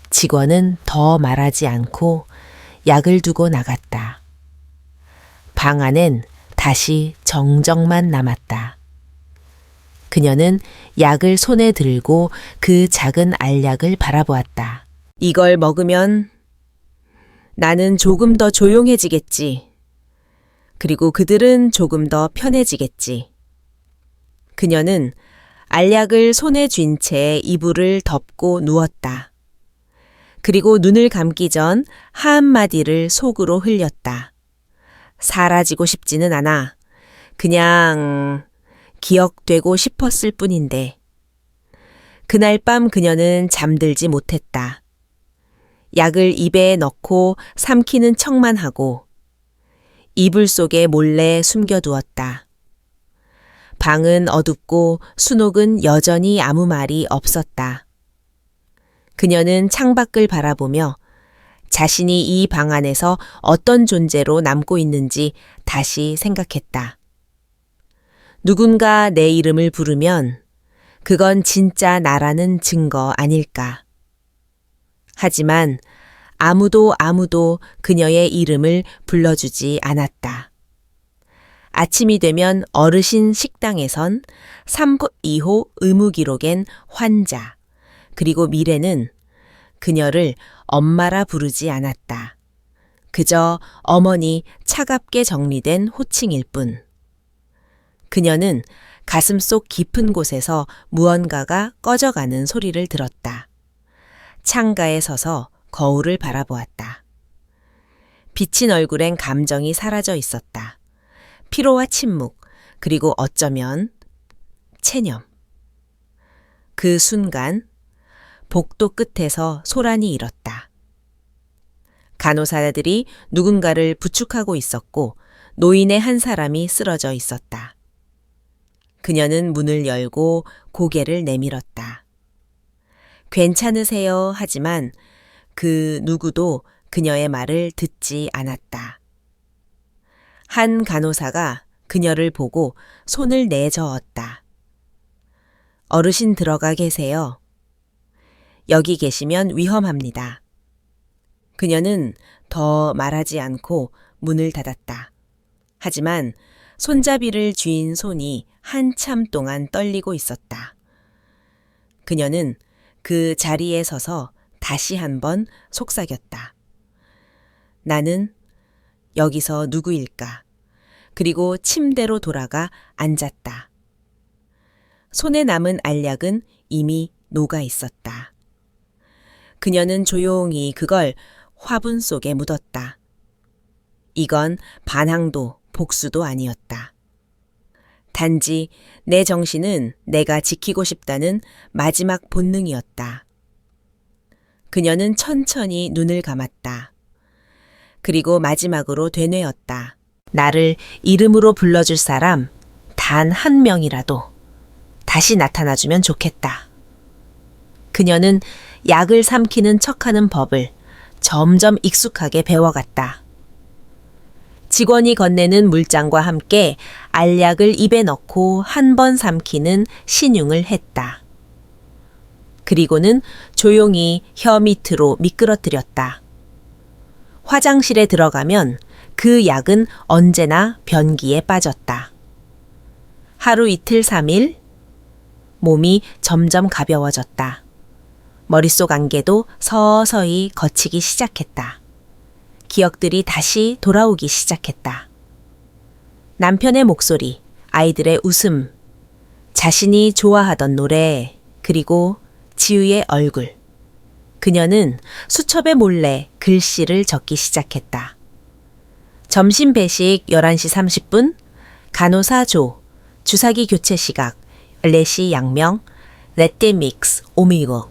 직원은 더 말하지 않고 약을 두고 나갔다. 방 안엔 다시 정적만 남았다. 그녀는 약을 손에 들고 그 작은 알약을 바라보았다. 이걸 먹으면 나는 조금 더 조용해지겠지. 그리고 그들은 조금 더 편해지겠지. 그녀는 알약을 손에 쥔 채 이불을 덮고 누웠다. 그리고 눈을 감기 전 한마디를 속으로 흘렸다. 사라지고 싶지는 않아. 그냥 기억되고 싶었을 뿐인데. 그날 밤 그녀는 잠들지 못했다. 약을 입에 넣고 삼키는 척만 하고 이불 속에 몰래 숨겨두었다. 방은 어둡고 순옥은 여전히 아무 말이 없었다. 그녀는 창밖을 바라보며 자신이 이 방 안에서 어떤 존재로 남고 있는지 다시 생각했다. 누군가 내 이름을 부르면 그건 진짜 나라는 증거 아닐까. 하지만 아무도 그녀의 이름을 불러주지 않았다. 아침이 되면 어르신 식당에선 3-2호 의무기록엔 환자, 그리고 미래는 그녀를 엄마라 부르지 않았다. 그저 어머니 차갑게 정리된 호칭일 뿐. 그녀는 가슴속 깊은 곳에서 무언가가 꺼져가는 소리를 들었다. 창가에 서서 거울을 바라보았다. 비친 얼굴엔 감정이 사라져 있었다. 피로와 침묵, 그리고 어쩌면 체념. 그 순간 복도 끝에서 소란이 일었다. 간호사들이 누군가를 부축하고 있었고 노인의 한 사람이 쓰러져 있었다. 그녀는 문을 열고 고개를 내밀었다. 괜찮으세요? 하지만 그 누구도 그녀의 말을 듣지 않았다. 한 간호사가 그녀를 보고 손을 내저었다. 어르신 들어가 계세요. 여기 계시면 위험합니다. 그녀는 더 말하지 않고 문을 닫았다. 하지만 손잡이를 쥔 손이 한참 동안 떨리고 있었다. 그녀는 그 자리에 서서 다시 한번 속삭였다. 나는 여기서 누구일까? 그리고 침대로 돌아가 앉았다. 손에 남은 알약은 이미 녹아 있었다. 그녀는 조용히 그걸 화분 속에 묻었다. 이건 반항도 복수도 아니었다. 단지 내 정신은 내가 지키고 싶다는 마지막 본능이었다. 그녀는 천천히 눈을 감았다. 그리고 마지막으로 되뇌었다. 나를 이름으로 불러줄 사람 단 한 명이라도 다시 나타나주면 좋겠다. 그녀는 약을 삼키는 척하는 법을 점점 익숙하게 배워갔다. 직원이 건네는 물장과 함께 알약을 입에 넣고 한 번 삼키는 신용을 했다. 그리고는 조용히 혀 밑으로 미끄러뜨렸다. 화장실에 들어가면 그 약은 언제나 변기에 빠졌다. 하루 이틀 3일 몸이 점점 가벼워졌다. 머릿속 안개도 서서히 걷히기 시작했다. 기억들이 다시 돌아오기 시작했다. 남편의 목소리, 아이들의 웃음, 자신이 좋아하던 노래, 그리고 지우의 얼굴. 그녀는 수첩에 몰래 글씨를 적기 시작했다. 점심 배식 11시 30분, 간호사 조, 주사기 교체 시각, 4시 양명, 레떼 믹스, 오미고,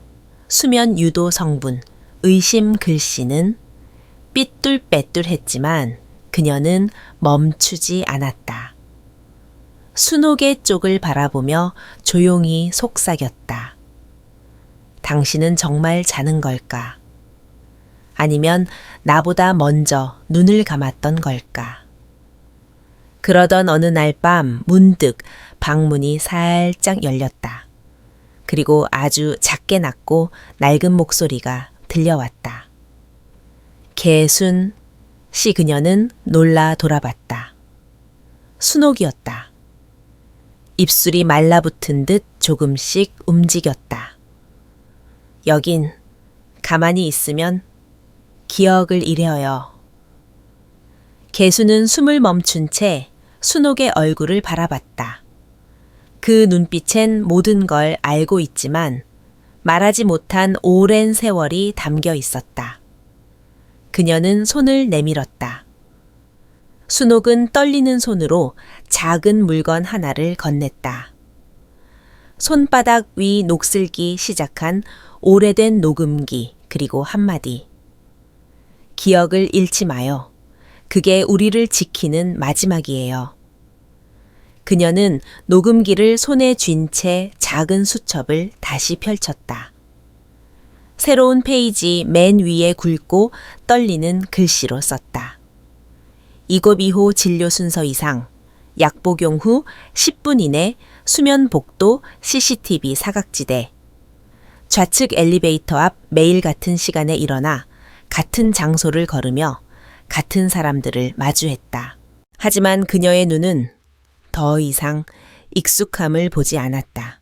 수면 유도 성분, 의심 글씨는 삐뚤빼뚤했지만 그녀는 멈추지 않았다. 순옥의 쪽을 바라보며 조용히 속삭였다. 당신은 정말 자는 걸까? 아니면 나보다 먼저 눈을 감았던 걸까? 그러던 어느 날 밤 문득 방문이 살짝 열렸다. 그리고 아주 작게 낮고 낡은 목소리가 들려왔다. 개순 씨. 그녀는 놀라 돌아봤다. 순옥이었다. 입술이 말라붙은 듯 조금씩 움직였다. 여긴 가만히 있으면 기억을 잃어요. 개수는 숨을 멈춘 채 순옥의 얼굴을 바라봤다. 그 눈빛엔 모든 걸 알고 있지만 말하지 못한 오랜 세월이 담겨 있었다. 그녀는 손을 내밀었다. 순옥은 떨리는 손으로 작은 물건 하나를 건넸다. 손바닥 위 녹슬기 시작한 오래된 녹음기, 그리고 한마디. 기억을 잃지 마요. 그게 우리를 지키는 마지막이에요. 그녀는 녹음기를 손에 쥔 채 작은 수첩을 다시 펼쳤다. 새로운 페이지 맨 위에 굵고 떨리는 글씨로 썼다. 이고비호 진료 순서 이상, 약 복용 후 10분 이내 수면 복도 CCTV 사각지대. 좌측 엘리베이터 앞 매일 같은 시간에 일어나 같은 장소를 걸으며 같은 사람들을 마주했다. 하지만 그녀의 눈은 더 이상 익숙함을 보지 않았다.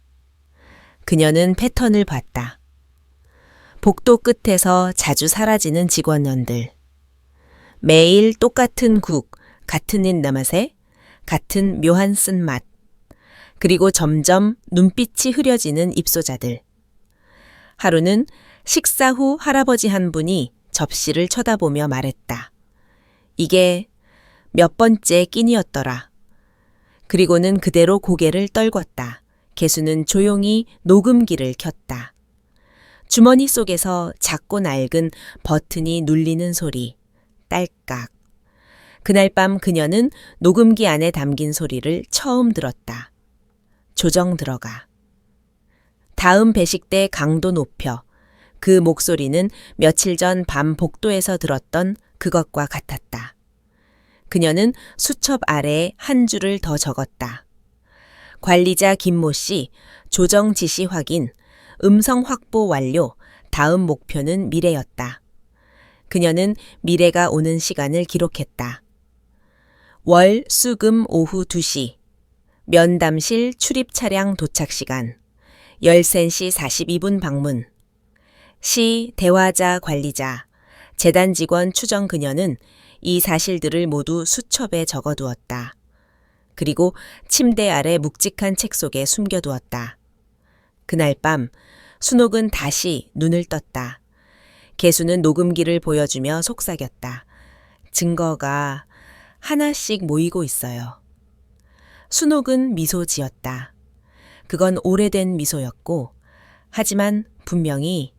그녀는 패턴을 봤다. 복도 끝에서 자주 사라지는 직원연들. 매일 똑같은 국, 같은 입맛에, 같은 묘한 쓴맛. 그리고 점점 눈빛이 흐려지는 입소자들. 하루는 식사 후 할아버지 한 분이 접시를 쳐다보며 말했다. 이게 몇 번째 끼니였더라. 그리고는 그대로 고개를 떨궜다. 개수는 조용히 녹음기를 켰다. 주머니 속에서 작고 낡은 버튼이 눌리는 소리. 딸깍. 그날 밤 그녀는 녹음기 안에 담긴 소리를 처음 들었다. 조정 들어가. 다음 배식 때 강도 높여. 그 목소리는 며칠 전 밤 복도에서 들었던 그것과 같았다. 그녀는 수첩 아래에 한 줄을 더 적었다. 관리자 김모 씨, 조정 지시 확인, 음성 확보 완료, 다음 목표는 미래였다. 그녀는 미래가 오는 시간을 기록했다. 월, 수, 금 오후 2시, 면담실 출입 차량 도착 시간, 13시 42분 방문, 시, 대화자, 관리자, 재단 직원 추정. 그녀는 이 사실들을 모두 수첩에 적어두었다. 그리고 침대 아래 묵직한 책 속에 숨겨두었다. 그날 밤 순옥은 다시 눈을 떴다. 개수는 녹음기를 보여주며 속삭였다. 증거가 하나씩 모이고 있어요. 순옥은 미소 지었다. 그건 오래된 미소였고, 하지만 분명히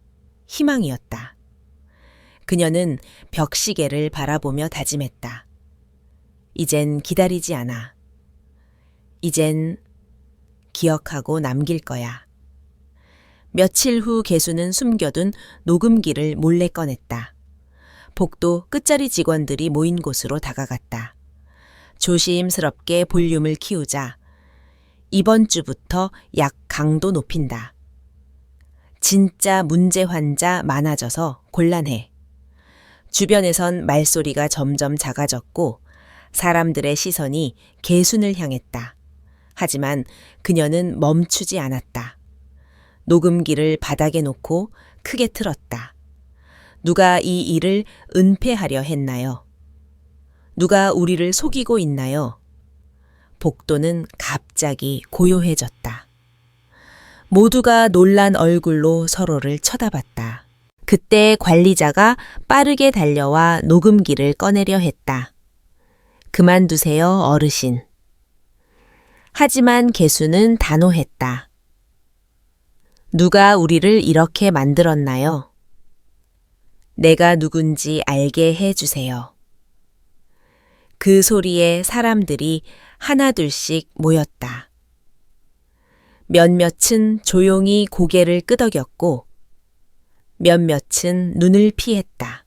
희망이었다. 그녀는 벽시계를 바라보며 다짐했다. 이젠 기다리지 않아. 이젠 기억하고 남길 거야. 며칠 후 개수는 숨겨둔 녹음기를 몰래 꺼냈다. 복도 끝자리 직원들이 모인 곳으로 다가갔다. 조심스럽게 볼륨을 키우자. 이번 주부터 약 강도 높인다. 진짜 문제 환자 많아져서 곤란해. 주변에선 말소리가 점점 작아졌고 사람들의 시선이 개순을 향했다. 하지만 그녀는 멈추지 않았다. 녹음기를 바닥에 놓고 크게 틀었다. 누가 이 일을 은폐하려 했나요? 누가 우리를 속이고 있나요? 복도는 갑자기 고요해졌다. 모두가 놀란 얼굴로 서로를 쳐다봤다. 그때 관리자가 빠르게 달려와 녹음기를 꺼내려 했다. 그만두세요, 어르신. 하지만 개수는 단호했다. 누가 우리를 이렇게 만들었나요? 내가 누군지 알게 해 주세요. 그 소리에 사람들이 하나둘씩 모였다. 몇몇은 조용히 고개를 끄덕였고 몇몇은 눈을 피했다.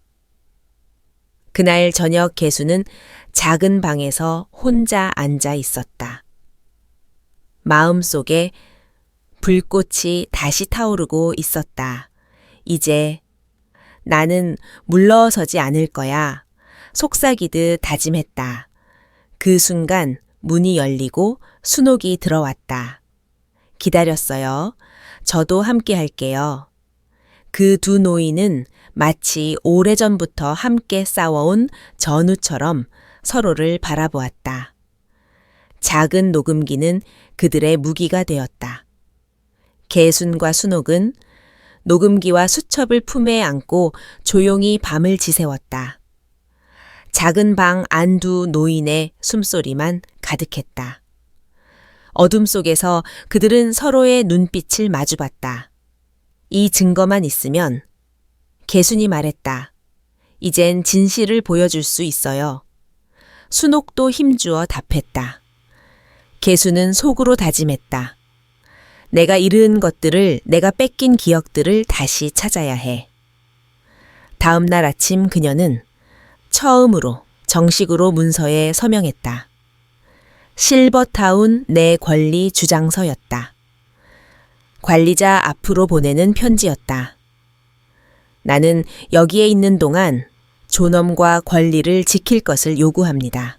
그날 저녁 개수는 작은 방에서 혼자 앉아 있었다. 마음속에 불꽃이 다시 타오르고 있었다. 이제 나는 물러서지 않을 거야. 속삭이듯 다짐했다. 그 순간 문이 열리고 순옥이 들어왔다. 기다렸어요. 저도 함께 할게요. 그 두 노인은 마치 오래전부터 함께 싸워온 전우처럼 서로를 바라보았다. 작은 녹음기는 그들의 무기가 되었다. 개순과 순옥은 녹음기와 수첩을 품에 안고 조용히 밤을 지새웠다. 작은 방 안 두 노인의 숨소리만 가득했다. 어둠 속에서 그들은 서로의 눈빛을 마주봤다. 이 증거만 있으면 개순이 말했다. 이젠 진실을 보여줄 수 있어요. 순옥도 힘주어 답했다. 개순은 속으로 다짐했다. 내가 잃은 것들을, 내가 뺏긴 기억들을 다시 찾아야 해. 다음 날 아침 그녀는 처음으로 정식으로 문서에 서명했다. 실버타운 내 권리 주장서였다. 관리자 앞으로 보내는 편지였다. 나는 여기에 있는 동안 존엄과 권리를 지킬 것을 요구합니다.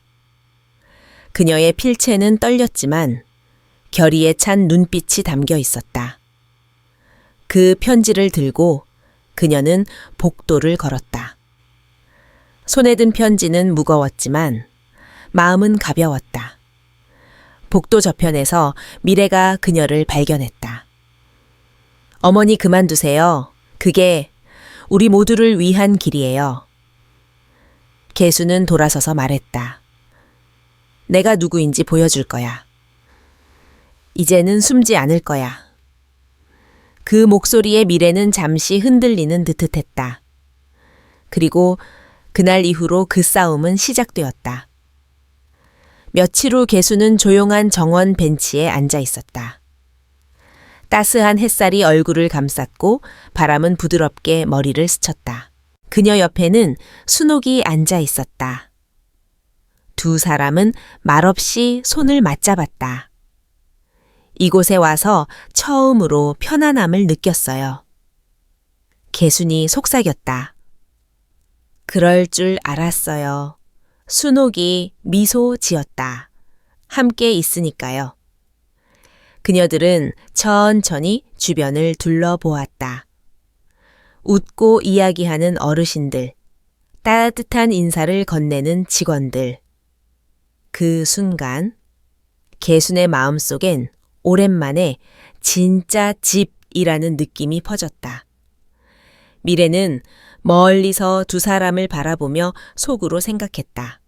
그녀의 필체는 떨렸지만 결의에 찬 눈빛이 담겨 있었다. 그 편지를 들고 그녀는 복도를 걸었다. 손에 든 편지는 무거웠지만 마음은 가벼웠다. 복도 저편에서 미래가 그녀를 발견했다. 어머니 그만두세요. 그게 우리 모두를 위한 길이에요. 개수는 돌아서서 말했다. 내가 누구인지 보여줄 거야. 이제는 숨지 않을 거야. 그 목소리의 미래는 잠시 흔들리는 듯 했다. 그리고 그날 이후로 그 싸움은 시작되었다. 며칠 후 개수는 조용한 정원 벤치에 앉아 있었다. 따스한 햇살이 얼굴을 감쌌고 바람은 부드럽게 머리를 스쳤다. 그녀 옆에는 순옥이 앉아 있었다. 두 사람은 말없이 손을 맞잡았다. 이곳에 와서 처음으로 편안함을 느꼈어요. 개순이 속삭였다. 그럴 줄 알았어요. 순옥이 미소 지었다. 함께 있으니까요. 그녀들은 천천히 주변을 둘러보았다. 웃고 이야기하는 어르신들, 따뜻한 인사를 건네는 직원들. 그 순간 개순의 마음속엔 오랜만에 진짜 집이라는 느낌이 퍼졌다. 미래는 멀리서 두 사람을 바라보며 속으로 생각했다.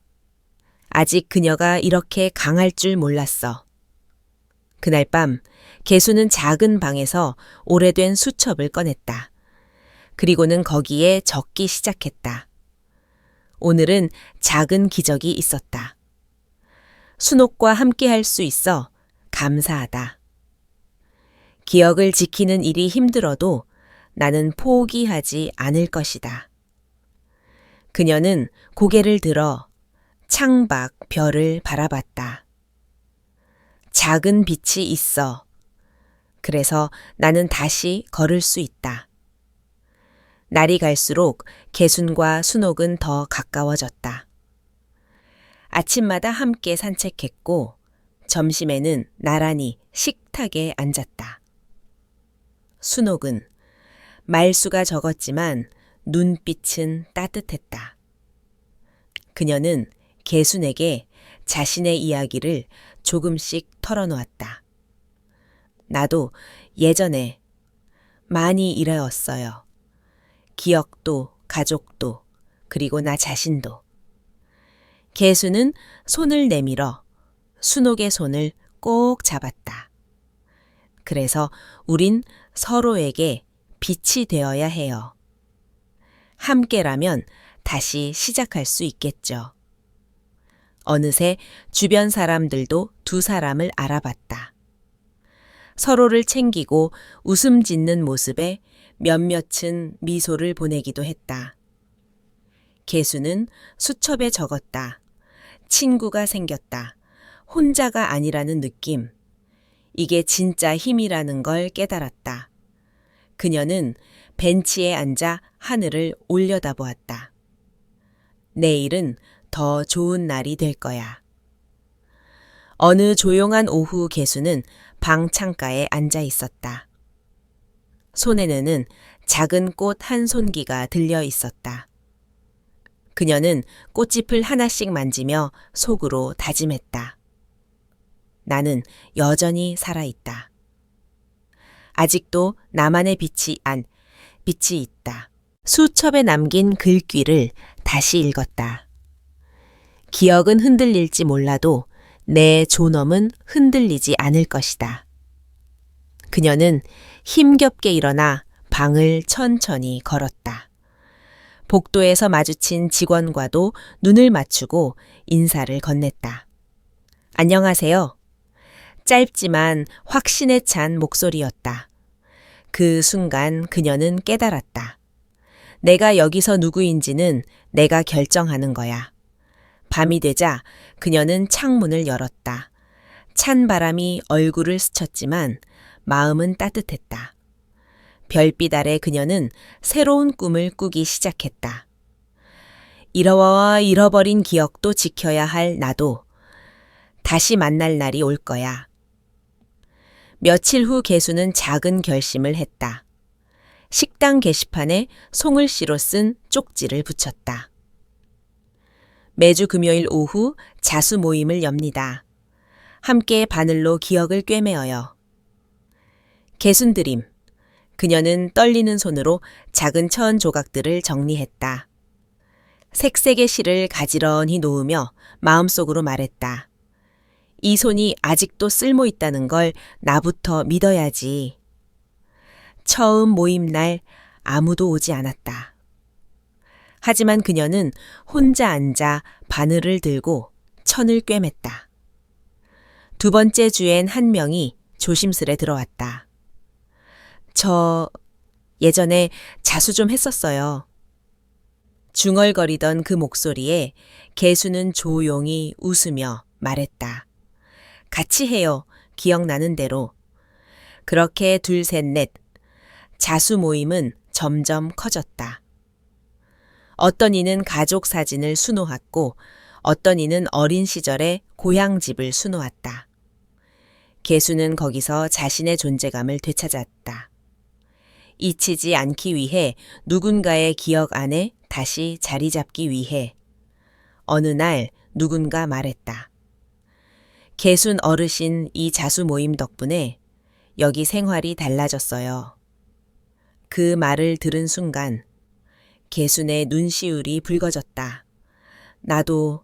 아직 그녀가 이렇게 강할 줄 몰랐어. 그날 밤 개수는 작은 방에서 오래된 수첩을 꺼냈다. 그리고는 거기에 적기 시작했다. 오늘은 작은 기적이 있었다. 순옥과 함께 할 수 있어 감사하다. 기억을 지키는 일이 힘들어도 나는 포기하지 않을 것이다. 그녀는 고개를 들어 창밖 별을 바라봤다. 작은 빛이 있어. 그래서 나는 다시 걸을 수 있다. 날이 갈수록 개순과 순옥은 더 가까워졌다. 아침마다 함께 산책했고 점심에는 나란히 식탁에 앉았다. 순옥은 말수가 적었지만 눈빛은 따뜻했다. 그녀는 개순에게 자신의 이야기를 조금씩 털어놓았다. 나도 예전에 많이 이래왔어요. 기억도, 가족도, 그리고 나 자신도. 개수는 손을 내밀어 순옥의 손을 꼭 잡았다. 그래서 우린 서로에게 빛이 되어야 해요. 함께라면 다시 시작할 수 있겠죠. 어느새 주변 사람들도 두 사람을 알아봤다. 서로를 챙기고 웃음 짓는 모습에 몇몇은 미소를 보내기도 했다. 개수는 수첩에 적었다. 친구가 생겼다. 혼자가 아니라는 느낌. 이게 진짜 힘이라는 걸 깨달았다. 그녀는 벤치에 앉아 하늘을 올려다보았다. 내일은 더 좋은 날이 될 거야. 어느 조용한 오후 개수는 방 창가에 앉아 있었다. 손에는 작은 꽃 한 손기가 들려 있었다. 그녀는 꽃잎을 하나씩 만지며 속으로 다짐했다. 나는 여전히 살아있다. 아직도 나만의 빛이 있다. 수첩에 남긴 글귀를 다시 읽었다. 기억은 흔들릴지 몰라도 내 존엄은 흔들리지 않을 것이다. 그녀는 힘겹게 일어나 방을 천천히 걸었다. 복도에서 마주친 직원과도 눈을 맞추고 인사를 건넸다. 안녕하세요. 짧지만 확신에 찬 목소리였다. 그 순간 그녀는 깨달았다. 내가 여기서 누구인지는 내가 결정하는 거야. 밤이 되자 그녀는 창문을 열었다. 찬 바람이 얼굴을 스쳤지만 마음은 따뜻했다. 별빛 아래 그녀는 새로운 꿈을 꾸기 시작했다. 잃어버린 기억도 지켜야 할 나도 다시 만날 날이 올 거야. 며칠 후 개수는 작은 결심을 했다. 식당 게시판에 송글씨로 쓴 쪽지를 붙였다. 매주 금요일 오후 자수 모임을 엽니다. 함께 바늘로 기억을 꿰매어요. 개순드림. 그녀는 떨리는 손으로 작은 천 조각들을 정리했다. 색색의 실을 가지런히 놓으며 마음속으로 말했다. 이 손이 아직도 쓸모 있다는 걸 나부터 믿어야지. 처음 모임 날 아무도 오지 않았다. 하지만 그녀는 혼자 앉아 바늘을 들고 천을 꿰맸다. 두 번째 주엔 한 명이 조심스레 들어왔다. 저 예전에 자수 좀 했었어요. 중얼거리던 그 목소리에 개수는 조용히 웃으며 말했다. 같이 해요. 기억나는 대로. 그렇게 둘, 셋, 넷. 자수 모임은 점점 커졌다. 어떤 이는 가족 사진을 수놓았고 어떤 이는 어린 시절의 고향집을 수놓았다. 개수는 거기서 자신의 존재감을 되찾았다. 잊히지 않기 위해 누군가의 기억 안에 다시 자리 잡기 위해 어느 날 누군가 말했다. 개순 어르신 이 자수 모임 덕분에 여기 생활이 달라졌어요. 그 말을 들은 순간 개순의 눈시울이 붉어졌다. 나도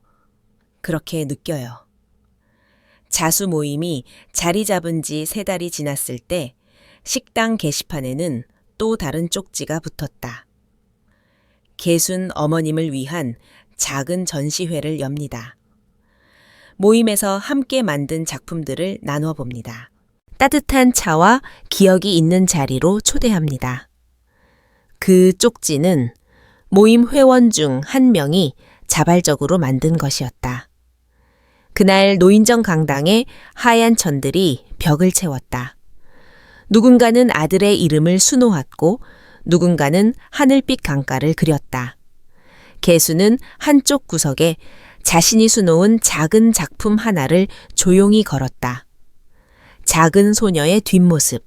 그렇게 느껴요. 자수 모임이 자리 잡은 지 3달이 지났을 때 식당 게시판에는 또 다른 쪽지가 붙었다. 개순 어머님을 위한 작은 전시회를 엽니다. 모임에서 함께 만든 작품들을 나누어 봅니다. 따뜻한 차와 기억이 있는 자리로 초대합니다. 그 쪽지는 모임 회원 중 한 명이 자발적으로 만든 것이었다. 그날 노인정 강당에 하얀 천들이 벽을 채웠다. 누군가는 아들의 이름을 수놓았고 누군가는 하늘빛 강가를 그렸다. 개수는 한쪽 구석에 자신이 수놓은 작은 작품 하나를 조용히 걸었다. 작은 소녀의 뒷모습,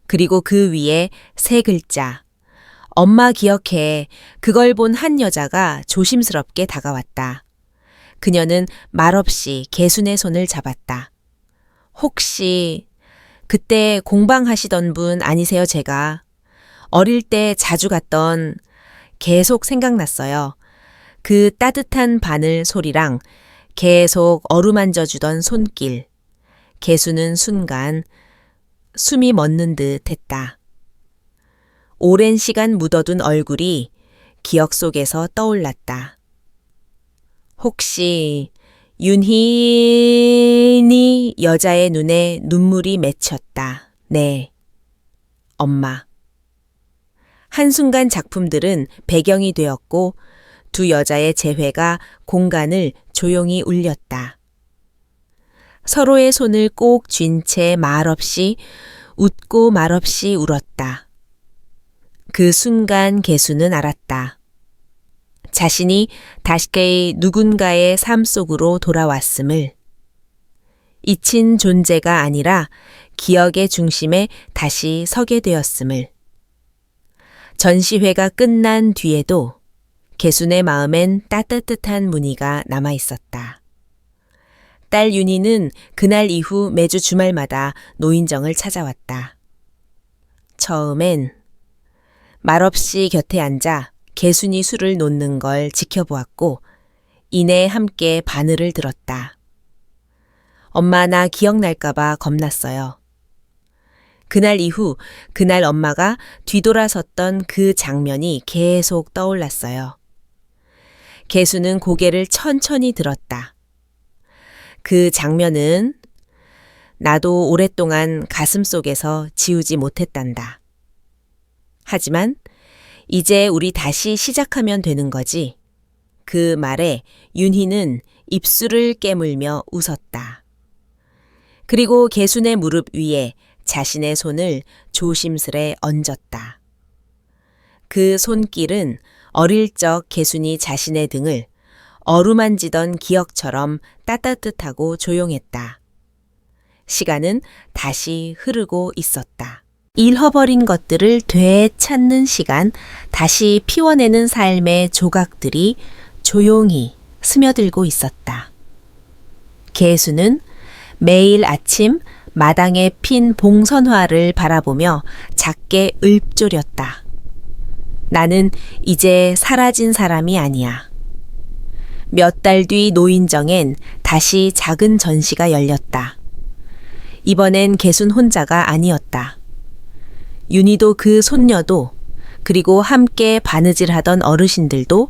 그리고 그 위에 3글자. 엄마 기억해. 그걸 본 한 여자가 조심스럽게 다가왔다. 그녀는 말없이 개순의 손을 잡았다. 혹시 그때 공방하시던 분 아니세요, 제가? 어릴 때 자주 갔던 계속 생각났어요. 그 따뜻한 바늘 소리랑 계속 어루만져 주던 손길. 개수는 순간 숨이 멎는 듯 했다. 오랜 시간 묻어둔 얼굴이 기억 속에서 떠올랐다. 혹시 윤희니 여자의 눈에 눈물이 맺혔다. 네. 엄마. 한순간 작품들은 배경이 되었고 두 여자의 재회가 공간을 조용히 울렸다. 서로의 손을 꼭 쥔 채 말없이 웃고 말없이 울었다. 그 순간 개수는 알았다. 자신이 다시 누군가의 삶 속으로 돌아왔음을. 잊힌 존재가 아니라 기억의 중심에 다시 서게 되었음을. 전시회가 끝난 뒤에도 개순의 마음엔 따뜻한 무늬가 남아 있었다. 딸 윤희는 그날 이후 매주 주말마다 노인정을 찾아왔다. 처음엔 말없이 곁에 앉아 개순이 술을 놓는 걸 지켜보았고 이내 함께 바늘을 들었다. 엄마 나 기억날까봐 겁났어요. 그날 이후 그날 엄마가 뒤돌아섰던 그 장면이 계속 떠올랐어요. 개수는 고개를 천천히 들었다. 그 장면은 나도 오랫동안 가슴 속에서 지우지 못했단다. 하지만 이제 우리 다시 시작하면 되는 거지. 그 말에 윤희는 입술을 깨물며 웃었다. 그리고 개순의 무릎 위에 자신의 손을 조심스레 얹었다. 그 손길은 어릴 적 개순이 자신의 등을 어루만지던 기억처럼 따뜻하고 조용했다. 시간은 다시 흐르고 있었다. 잃어버린 것들을 되찾는 시간, 다시 피워내는 삶의 조각들이 조용히 스며들고 있었다. 개수는 매일 아침 마당에 핀 봉선화를 바라보며 작게 읊조렸다. 나는 이제 사라진 사람이 아니야. 몇 달 뒤 노인정엔 다시 작은 전시가 열렸다. 이번엔 개순 혼자가 아니었다. 윤희도 그 손녀도 그리고 함께 바느질하던 어르신들도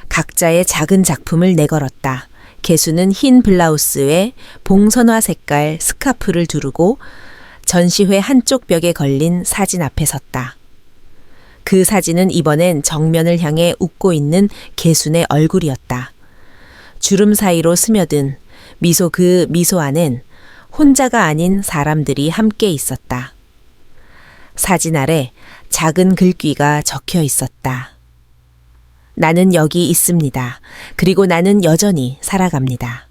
각자의 작은 작품을 내걸었다. 개수는 흰 블라우스에 봉선화 색깔 스카프를 두르고 전시회 한쪽 벽에 걸린 사진 앞에 섰다. 그 사진은 이번엔 정면을 향해 웃고 있는 개순의 얼굴이었다. 주름 사이로 스며든 미소, 그 미소 안엔 혼자가 아닌 사람들이 함께 있었다. 사진 아래 작은 글귀가 적혀 있었다. 나는 여기 있습니다. 그리고 나는 여전히 살아갑니다.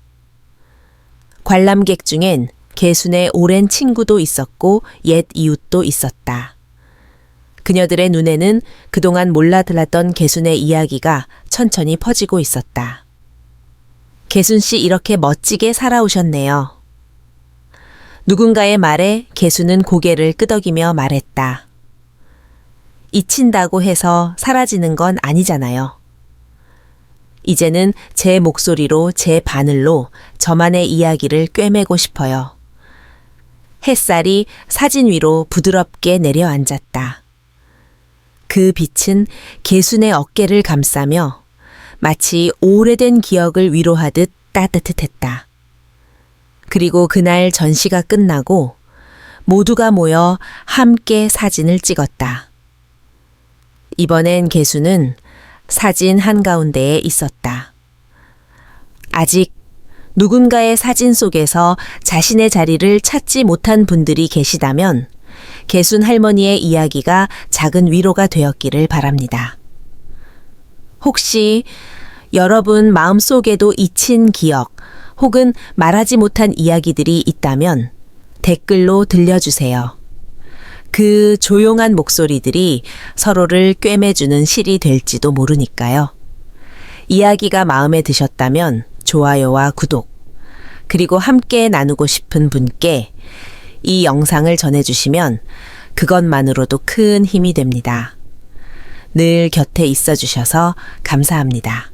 관람객 중엔 개순의 오랜 친구도 있었고 옛 이웃도 있었다. 그녀들의 눈에는 그동안 몰라들었던 개순의 이야기가 천천히 퍼지고 있었다. 개순 씨 이렇게 멋지게 살아오셨네요. 누군가의 말에 개순은 고개를 끄덕이며 말했다. 잊힌다고 해서 사라지는 건 아니잖아요. 이제는 제 목소리로 제 바늘로 저만의 이야기를 꿰매고 싶어요. 햇살이 사진 위로 부드럽게 내려앉았다. 그 빛은 개순의 어깨를 감싸며 마치 오래된 기억을 위로하듯 따뜻했다. 그리고 그날 전시가 끝나고 모두가 모여 함께 사진을 찍었다. 이번엔 개수는 사진 한가운데에 있었다. 아직 누군가의 사진 속에서 자신의 자리를 찾지 못한 분들이 계시다면 개순 할머니의 이야기가 작은 위로가 되었기를 바랍니다. 혹시 여러분 마음속에도 잊힌 기억 혹은 말하지 못한 이야기들이 있다면 댓글로 들려주세요. 그 조용한 목소리들이 서로를 꿰매주는 실이 될지도 모르니까요. 이야기가 마음에 드셨다면 좋아요와 구독, 그리고 함께 나누고 싶은 분께 이 영상을 전해주시면 그것만으로도 큰 힘이 됩니다. 늘 곁에 있어 주셔서 감사합니다.